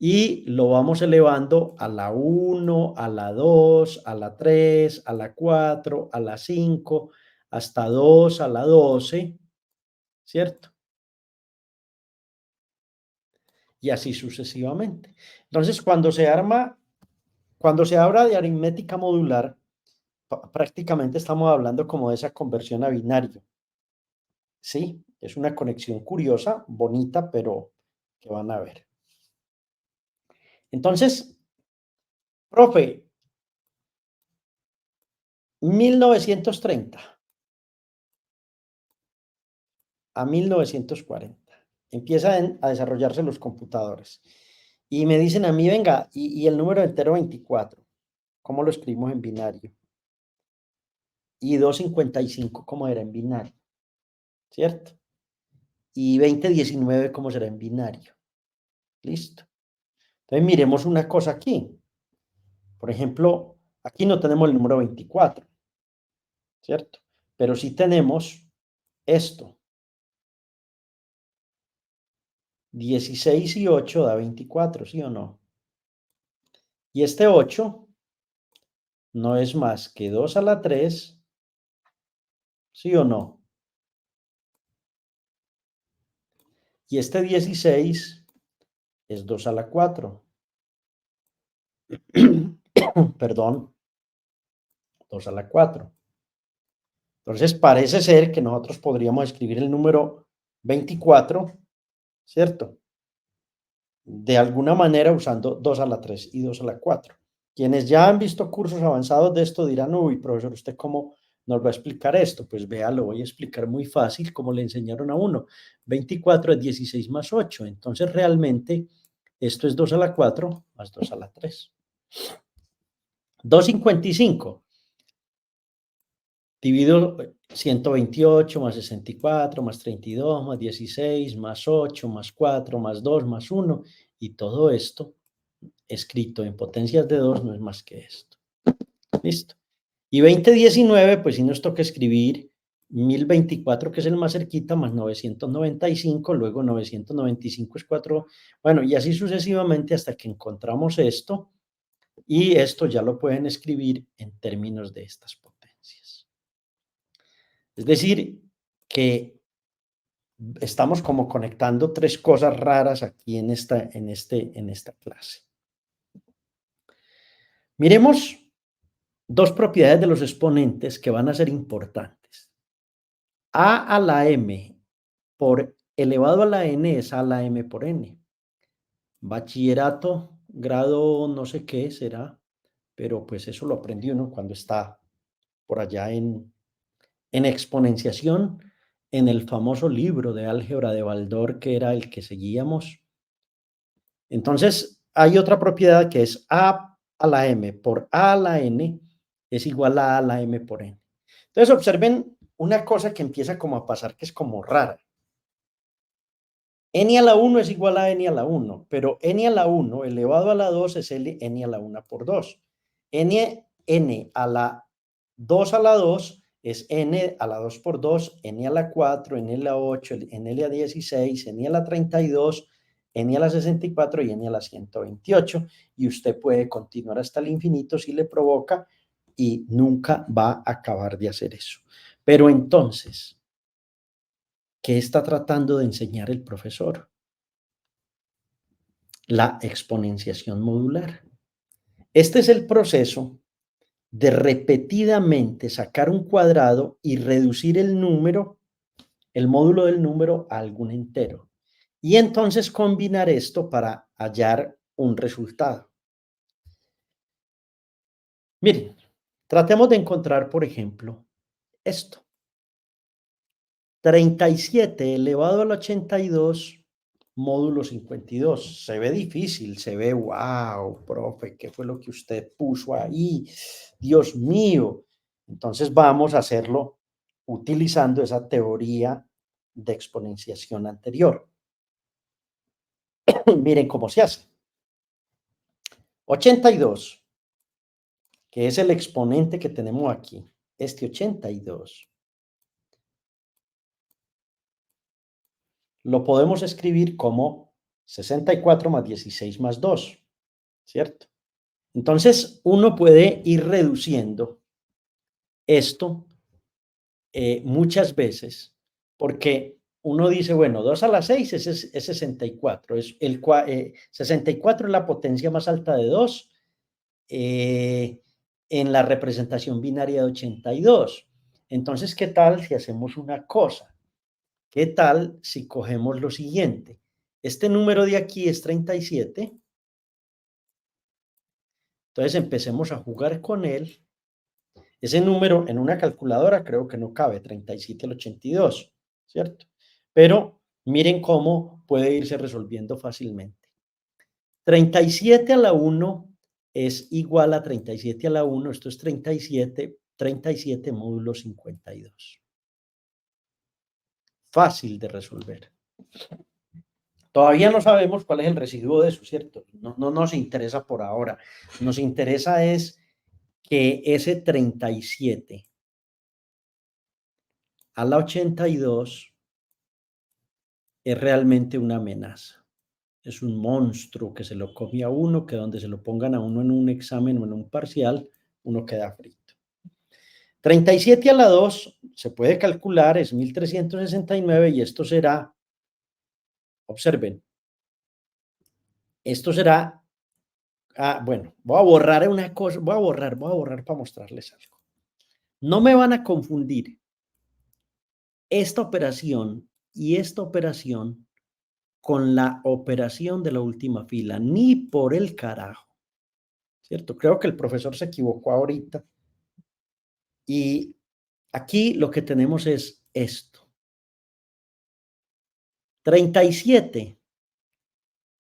Y lo vamos elevando a la 1, a la 2, a la 3, a la 4, a la 5, hasta 2 a la 12, ¿cierto? Y así sucesivamente. Entonces, cuando se habla de aritmética modular, prácticamente estamos hablando como de esa conversión a binario. Sí, es una conexión curiosa, bonita, pero que van a ver. Entonces, profe, 1930 a 1940 empiezan a desarrollarse los computadores. Y me dicen a mí, venga, y el número entero 24, ¿cómo lo escribimos en binario? Y 255, ¿cómo era en binario? ¿Cierto? Y 2019, ¿cómo será en binario? Listo. Entonces miremos una cosa aquí. Por ejemplo, aquí no tenemos el número 24, ¿cierto? Pero sí tenemos esto. 16 y 8 da 24, ¿sí o no? Y este 8 no es más que 2 a la 3, ¿sí o no? Y este 16 es 2 a la 4. Perdón, 2 a la 4. Entonces parece ser que nosotros podríamos escribir el número 24, ¿cierto? De alguna manera usando 2 a la 3 y 2 a la 4. Quienes ya han visto cursos avanzados de esto dirán, uy, profesor, ¿usted cómo nos va a explicar esto? Pues vea, lo voy a explicar muy fácil, como le enseñaron a uno. 24 es 16 más 8. Entonces realmente esto es 2 a la 4 más 2 a la 3. 255. Divido 128 más 64 más 32 más 16 más 8 más 4 más 2 más 1, y todo esto escrito en potencias de 2 no es más que esto. Listo. Y 2019, pues sí nos toca escribir 1024, que es el más cerquita, más 995, luego 995 es 4, bueno, y así sucesivamente hasta que encontramos esto, y esto ya lo pueden escribir en términos de estas potencias. Es decir, que estamos como conectando tres cosas raras aquí en esta clase. Miremos dos propiedades de los exponentes que van a ser importantes. A la m por elevado a la n es a la m por n. Bachillerato, grado no sé qué será, pero pues eso lo aprendí uno cuando está por allá en exponenciación, en el famoso libro de álgebra de Baldor, que era el que seguíamos. Entonces, hay otra propiedad que es a la m por a la n es igual a la m por n. Entonces, observen una cosa que empieza como a pasar que es como rara. n a la 1 es igual a n a la 1, pero n a la 1 elevado a la 2 es n a la 1 por 2. N a la 2 a la 2 es n a la 2 por 2, n a la 4, n a la 8, n a la 16, n a la 32, n a la 64 y n a la 128. Y usted puede continuar hasta el infinito si le provoca y nunca va a acabar de hacer eso. Pero entonces, ¿qué está tratando de enseñar el profesor? La exponenciación modular. Este es el proceso de repetidamente sacar un cuadrado y reducir el número, el módulo del número a algún entero. Y entonces combinar esto para hallar un resultado. Miren, tratemos de encontrar, por ejemplo, esto. 37 elevado al 82 módulo 52. Se ve difícil, se ve, wow, profe, ¿qué fue lo que usted puso ahí? Dios mío. Entonces vamos a hacerlo utilizando esa teoría de exponenciación anterior. Miren cómo se hace. 82, que es el exponente que tenemos aquí. Este 82 lo podemos escribir como 64 más 16 más 2, ¿cierto? Entonces, uno puede ir reduciendo esto muchas veces, porque uno dice, bueno, 2 a la 6 es 64, 64 es la potencia más alta de 2 en la representación binaria de 82. Entonces, ¿qué tal si hacemos una cosa? ¿Qué tal si cogemos lo siguiente? Este número de aquí es 37, entonces empecemos a jugar con él. Ese número en una calculadora creo que no cabe, 37 al 82, ¿cierto? Pero miren cómo puede irse resolviendo fácilmente. 37 a la 1 es igual a 37 a la 1, esto es 37 módulo 52. Fácil de resolver. Todavía no sabemos cuál es el residuo de eso, ¿cierto? No nos interesa por ahora. Nos interesa es que ese 37 a la 82 es realmente una amenaza. Es un monstruo que se lo come a uno, que donde se lo pongan a uno en un examen o en un parcial, uno queda frito. 37 a la 2 se puede calcular, es 1369 y esto será, observen, esto será, bueno, voy a borrar una cosa, voy a borrar para mostrarles algo. No me van a confundir esta operación y esta operación con la operación de la última fila, ni por el carajo, ¿cierto? Creo que el profesor se equivocó ahorita. Y aquí lo que tenemos es esto. 37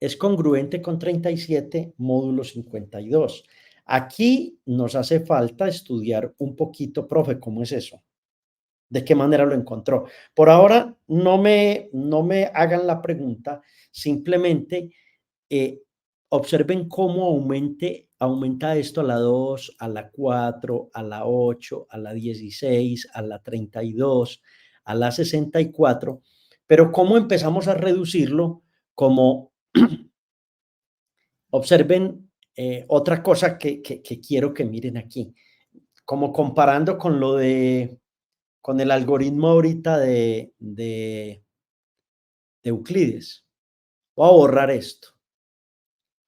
es congruente con 37 módulo 52. Aquí nos hace falta estudiar un poquito, profe, ¿cómo es eso? ¿De qué manera lo encontró? Por ahora no me hagan la pregunta, simplemente observen cómo aumenta esto a la 2, a la 4, a la 8, a la 16, a la 32, a la 64, pero cómo empezamos a reducirlo, como observen otra cosa que quiero que miren aquí, como comparando con con el algoritmo ahorita de Euclides. Voy a borrar esto,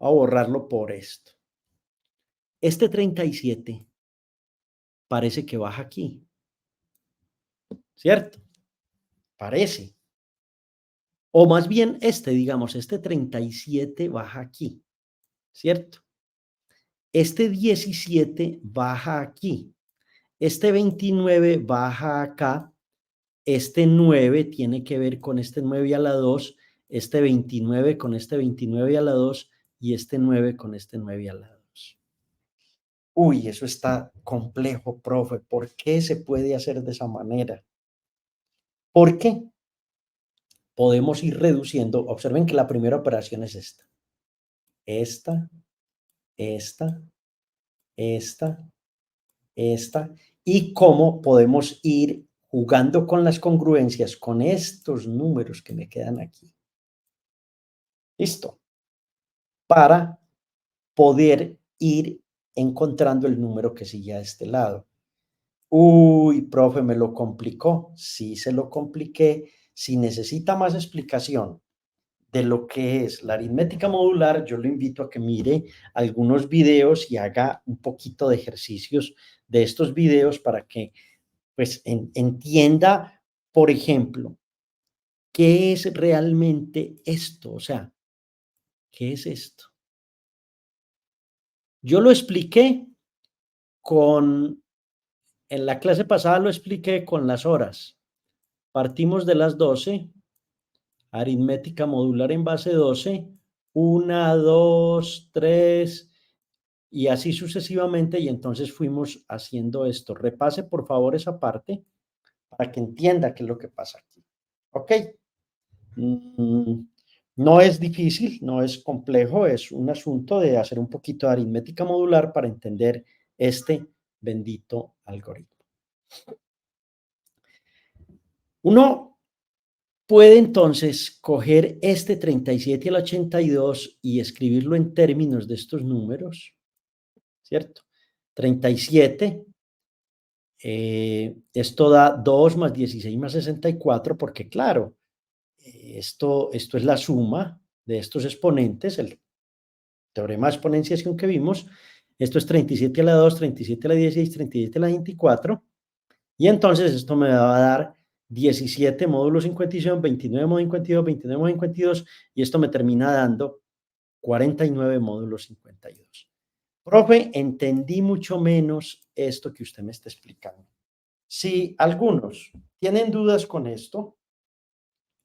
voy a borrarlo por esto. Este 37 parece que baja aquí, ¿cierto? Parece. O más bien digamos, este 37 baja aquí, ¿cierto? Este 17 baja aquí. Este 29 baja acá. Este 9 tiene que ver con este 9 a la 2, este 29 con este 29 a la 2 y este 9 con este 9 a la 2. Uy, eso está complejo, profe. ¿Por qué se puede hacer de esa manera? ¿Por qué? podemos ir reduciendo. Observen que la primera operación es esta. Esta, esta, esta, y cómo podemos ir jugando con las congruencias con estos números que me quedan aquí. ¿Listo? Para poder ir encontrando el número que sigue a este lado. Uy, profe, me lo complicó. Sí, se lo compliqué. Si necesita más explicación de lo que es la aritmética modular, yo lo invito a que mire algunos videos y haga un poquito de ejercicios de estos videos para que pues entienda, por ejemplo, qué es realmente esto, o sea, ¿qué es esto? Yo lo expliqué en la clase pasada lo expliqué con las horas. Partimos de las 12, aritmética modular en base 12, 1, 2, 3, y así sucesivamente, y entonces fuimos haciendo esto. Repase por favor esa parte para que entienda qué es lo que pasa aquí. ¿Ok? No es difícil, no es complejo, es un asunto de hacer un poquito de aritmética modular para entender este bendito algoritmo. Uno puede entonces coger este 37 al 82 y escribirlo en términos de estos números, ¿cierto? 37, esto da 2 más 16 más 64, porque claro, esto es la suma de estos exponentes, el teorema de exponenciación que vimos. Esto es 37 a la 2, 37 a la 16, 37 a la 24. Y entonces esto me va a dar 17 módulo 57, 29 módulo 52, 29 módulo 52, y esto me termina dando 49 módulo 52. Profe, entendí mucho menos esto que usted me está explicando. Si algunos tienen dudas con esto,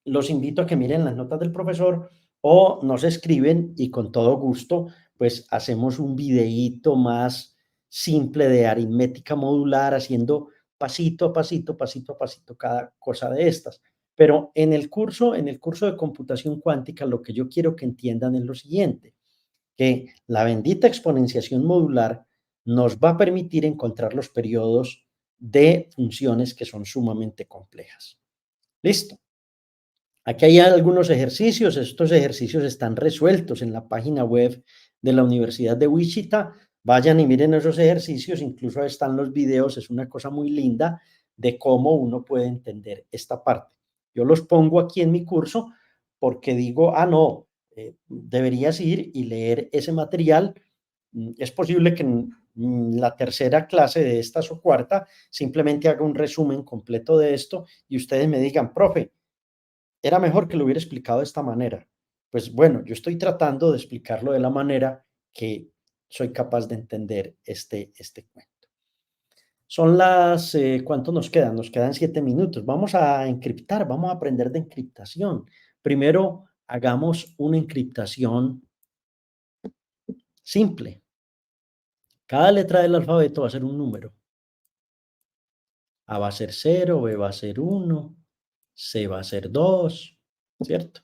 los invito a que miren las notas del profesor o nos escriben y con todo gusto, pues hacemos un videíto más simple de aritmética modular, haciendo pasito a pasito, pasito a pasito cada cosa de estas. Pero en el curso de computación cuántica, lo que yo quiero que entiendan es lo siguiente, que la bendita exponenciación modular nos va a permitir encontrar los periodos de funciones que son sumamente complejas. ¿Listo? Aquí hay algunos ejercicios, estos ejercicios están resueltos en la página web de la Universidad de Wichita. Vayan y miren esos ejercicios, incluso están los videos, es una cosa muy linda de cómo uno puede entender esta parte. Yo los pongo aquí en mi curso porque digo, no, deberías ir y leer ese material. Es posible que en la tercera clase de estas o cuarta simplemente haga un resumen completo de esto y ustedes me digan, profe, era mejor que lo hubiera explicado de esta manera. Pues bueno, yo estoy tratando de explicarlo de la manera que soy capaz de entender este cuento. Son las, ¿cuánto nos quedan? Nos quedan 7 minutos. Vamos a encriptar, vamos a aprender de encriptación. Primero, hagamos una encriptación simple. Cada letra del alfabeto va a ser un número. A va a ser 0, B va a ser 1, C va a ser 2, ¿cierto?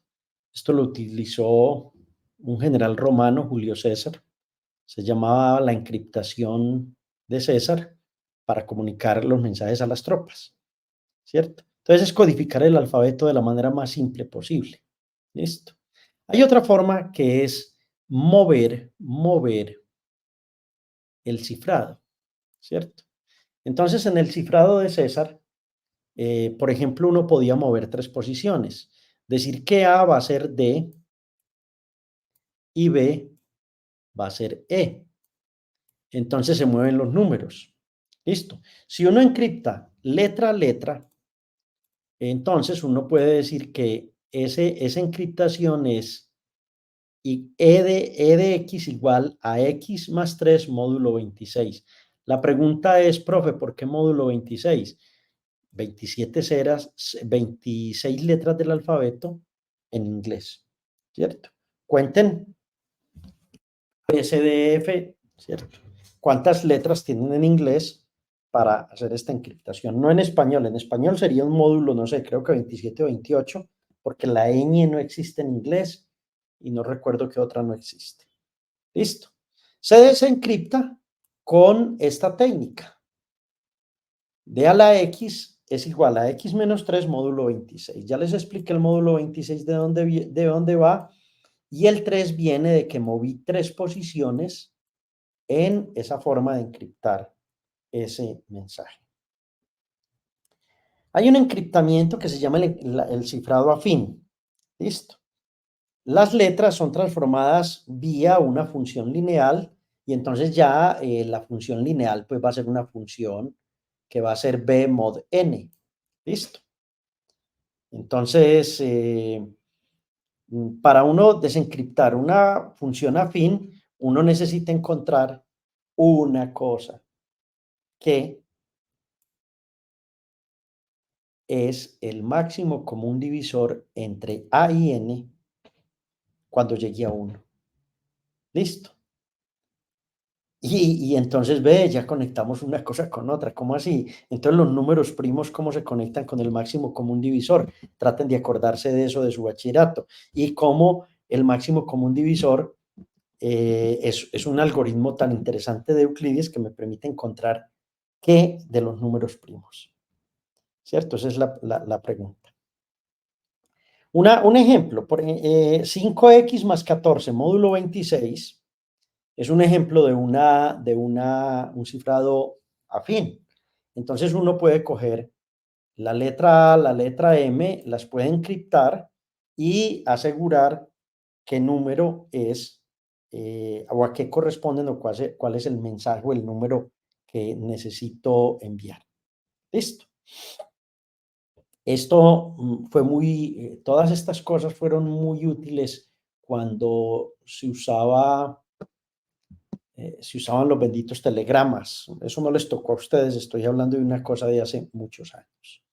Esto lo utilizó un general romano, Julio César. Se llamaba la encriptación de César para comunicar los mensajes a las tropas, ¿cierto? Entonces es codificar el alfabeto de la manera más simple posible. ¿Listo? Hay otra forma que es mover el cifrado, ¿cierto? Entonces en el cifrado de César, por ejemplo, uno podía mover 3 posiciones. Decir que A va a ser D y B va a ser E. Entonces se mueven los números. Listo. Si uno encripta letra a letra, entonces uno puede decir que esa encriptación es E de X igual a X más 3 módulo 26. La pregunta es, profe, ¿por qué módulo 26? 27 ceras, 26 letras del alfabeto en inglés, ¿cierto? Cuenten SDF, ¿cierto? ¿Cuántas letras tienen en inglés para hacer esta encriptación? No en español sería un módulo, no sé, creo que 27 o 28, porque la ñ no existe en inglés y no recuerdo qué otra no existe. Listo. Se desencripta con esta técnica. D a la X es igual a X menos 3 módulo 26. Ya les expliqué el módulo 26 de dónde va. Y el 3 viene de que moví 3 posiciones en esa forma de encriptar ese mensaje. Hay un encriptamiento que se llama el cifrado afín. Listo. Las letras son transformadas vía una función lineal y entonces ya la función lineal pues va a ser una función que va a ser b mod n. Listo. Entonces, para uno desencriptar una función afín, uno necesita encontrar una cosa que es el máximo común divisor entre a y n cuando llegue a 1. Listo. Y entonces ve, ya conectamos una cosa con otra. ¿Cómo así? Entonces los números primos, ¿cómo se conectan con el máximo común divisor? Traten de acordarse de eso de su bachillerato. Y cómo el máximo común divisor es un algoritmo tan interesante de Euclides que me permite encontrar qué de los números primos. ¿Cierto? Esa es la pregunta. Un ejemplo, 5x más 14 módulo 26 es un ejemplo de un cifrado afín. Entonces uno puede coger la letra A, la letra M, las puede encriptar y asegurar qué número es o a qué corresponden o cuál es el mensaje o el número que necesito enviar. Listo. Esto fue todas estas cosas fueron muy útiles cuando se usaban los benditos telegramas. Eso no les tocó a ustedes, estoy hablando de una cosa de hace muchos años.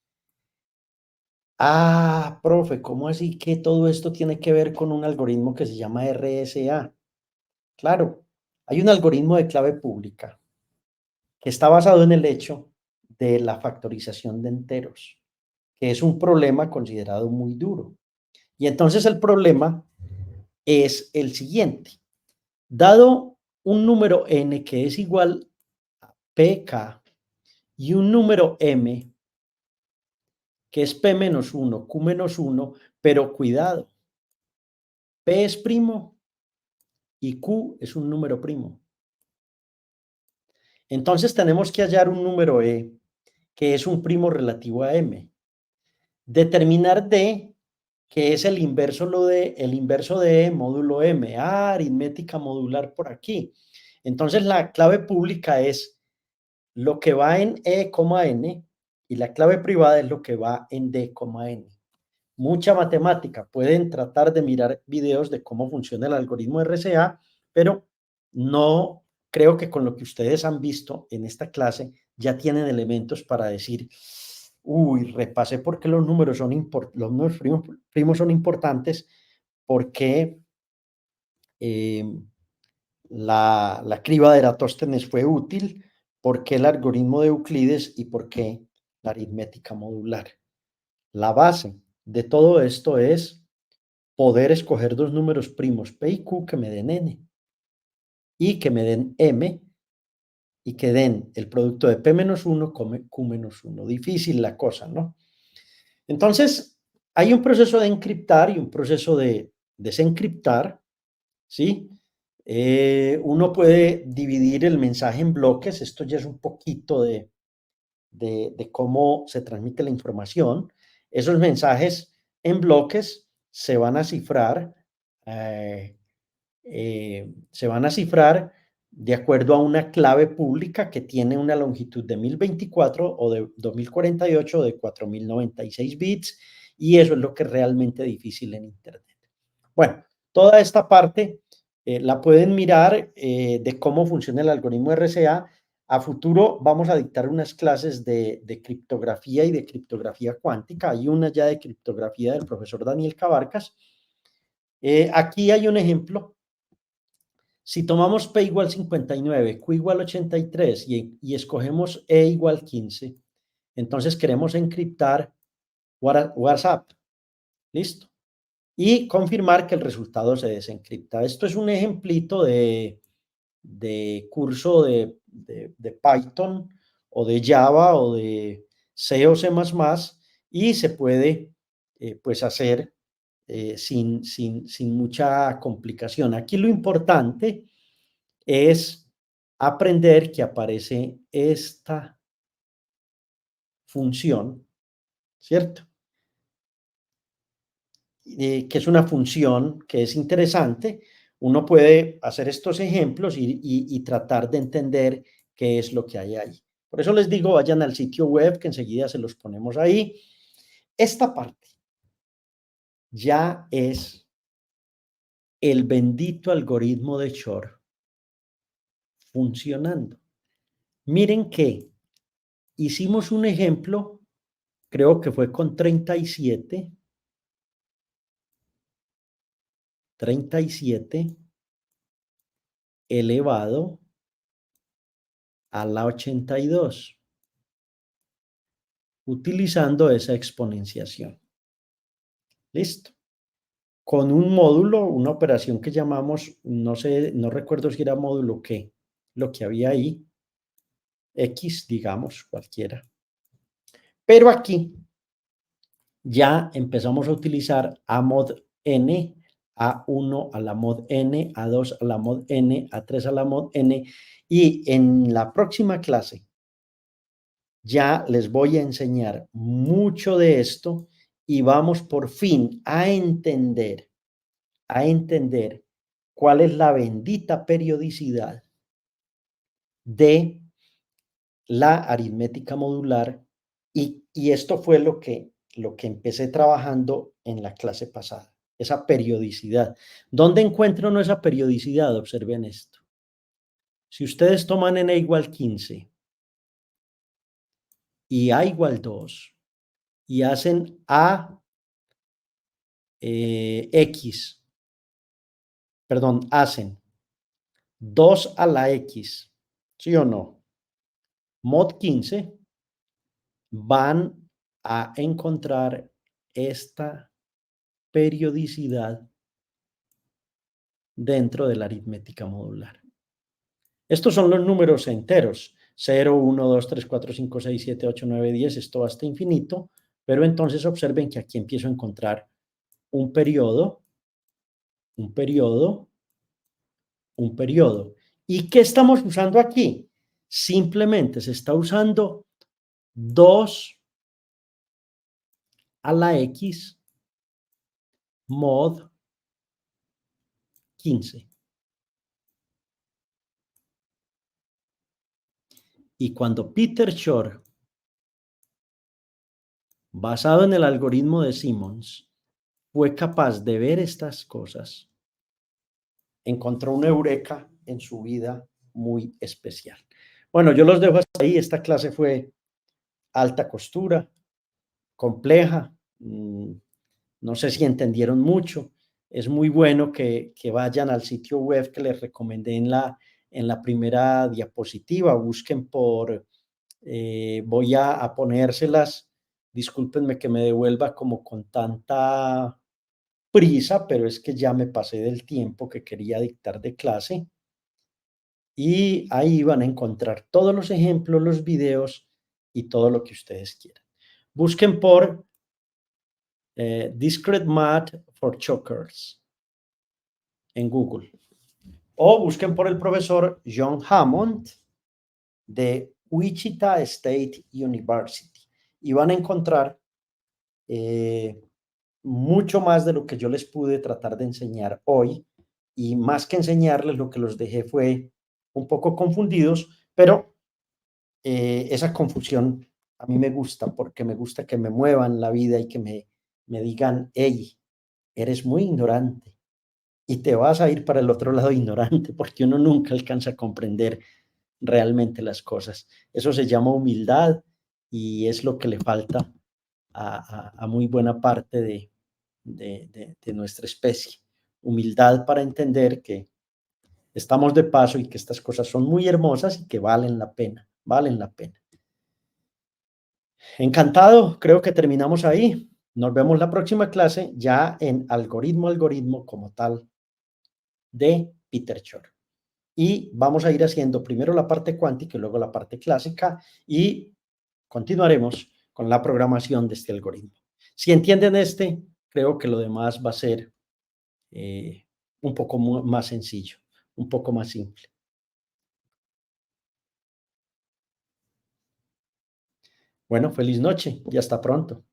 Ah, profe, ¿cómo así que todo esto tiene que ver con un algoritmo que se llama RSA? Claro, hay un algoritmo de clave pública que está basado en el hecho de la factorización de enteros, que es un problema considerado muy duro. Y entonces el problema es el siguiente. Dado un número n que es igual a pk y un número m que es p menos 1, q menos 1, pero cuidado, p es primo y q es un número primo. Entonces tenemos que hallar un número e que es un primo relativo a m. Determinar d, que es el inverso de e módulo m. Ah, aritmética modular por aquí. Entonces la clave pública es lo que va en e, n y la clave privada es lo que va en d, n. Mucha matemática. Pueden tratar de mirar videos de cómo funciona el algoritmo RCA, pero no creo que con lo que ustedes han visto en esta clase ya tienen elementos para decir, uy, repasé por qué los números primos son importantes, porque la criba de Eratóstenes fue útil, por qué el algoritmo de Euclides y por qué la aritmética modular. La base de todo esto es poder escoger dos números primos, P y Q, que me den N y que me den M y que den el producto de P menos 1 con Q menos 1. Difícil la cosa, ¿no? Entonces, hay un proceso de encriptar y un proceso de desencriptar, ¿sí? Uno puede dividir el mensaje en bloques, esto ya es un poquito de cómo se transmite la información. Esos mensajes en bloques se van a cifrar, de acuerdo a una clave pública que tiene una longitud de 1024 o de 2048 o de 4096 bits, y eso es lo que es realmente difícil en Internet. Bueno, toda esta parte la pueden mirar de cómo funciona el algoritmo RCA. A futuro vamos a dictar unas clases de criptografía y de criptografía cuántica. Hay una ya de criptografía del profesor Daniel Cabarcas. Aquí hay un ejemplo. Si tomamos P igual 59, Q igual 83 y escogemos E igual 15, entonces queremos encriptar WhatsApp. ¿Listo? Y confirmar que el resultado se desencripta. Esto es un ejemplito de curso de Python o de Java o de C o C++, y se puede pues hacer sin mucha complicación. Aquí lo importante es aprender que aparece esta función, ¿cierto? Que es una función que es interesante. Uno puede hacer estos ejemplos y tratar de entender qué es lo que hay ahí. Por eso les digo, vayan al sitio web, que enseguida se los ponemos ahí. Esta parte ya es el bendito algoritmo de Shor funcionando. Miren que hicimos un ejemplo, creo que fue con 37 elevado a la 82, utilizando esa exponenciación. Listo. Con un módulo, una operación que llamamos, no sé, no recuerdo si era módulo qué, lo que había ahí, X, digamos, cualquiera. Pero aquí ya empezamos a utilizar a mod n, a1 a la mod n, a2 a la mod n, a3 a la mod n, y en la próxima clase ya les voy a enseñar mucho de esto y vamos por fin a entender cuál es la bendita periodicidad de la aritmética modular, y esto fue lo que empecé trabajando en la clase pasada, esa periodicidad. ¿Dónde encuentro no esa periodicidad? Observen esto. Si ustedes toman n igual 15 y a igual 2 y hacen a x, perdón, hacen 2 a la x, ¿sí o no? Mod 15, van a encontrar esta periodicidad dentro de la aritmética modular. Estos son los números enteros, 0, 1, 2, 3, 4, 5, 6, 7, 8, 9, 10, esto hasta infinito, pero entonces observen que aquí empiezo a encontrar un periodo, un periodo, un periodo. ¿Y qué estamos usando aquí? Simplemente se está usando 2 a la x mod 15. Y cuando Peter Shor, basado en el algoritmo de Simmons, fue capaz de ver estas cosas, encontró una eureka en su vida muy especial. Bueno, yo los dejo hasta ahí. Esta clase fue alta costura, compleja. No sé si entendieron mucho. Es muy bueno que vayan al sitio web que les recomendé en la primera diapositiva. Busquen por, voy a ponérselas. Discúlpenme que me devuelva como con tanta prisa, pero es que ya me pasé del tiempo que quería dictar de clase. Y ahí van a encontrar todos los ejemplos, los videos y todo lo que ustedes quieran. Busquen por Discrete Math for Chokers en Google. O busquen por el profesor John Hammond de Wichita State University. Y van a encontrar mucho más de lo que yo les pude tratar de enseñar hoy. Y más que enseñarles, lo que los dejé fue un poco confundidos, pero esa confusión a mí me gusta, porque me gusta que me muevan la vida y que me digan, hey, eres muy ignorante y te vas a ir para el otro lado ignorante, porque uno nunca alcanza a comprender realmente las cosas. Eso se llama humildad y es lo que le falta a muy buena parte de nuestra especie. Humildad para entender que estamos de paso y que estas cosas son muy hermosas y que valen la pena, valen la pena. Encantado, creo que terminamos ahí. Nos vemos la próxima clase ya en algoritmo como tal de Peter Shor. Y vamos a ir haciendo primero la parte cuántica y luego la parte clásica y continuaremos con la programación de este algoritmo. Si entienden este, creo que lo demás va a ser un poco más sencillo, un poco más simple. Bueno, feliz noche y hasta pronto.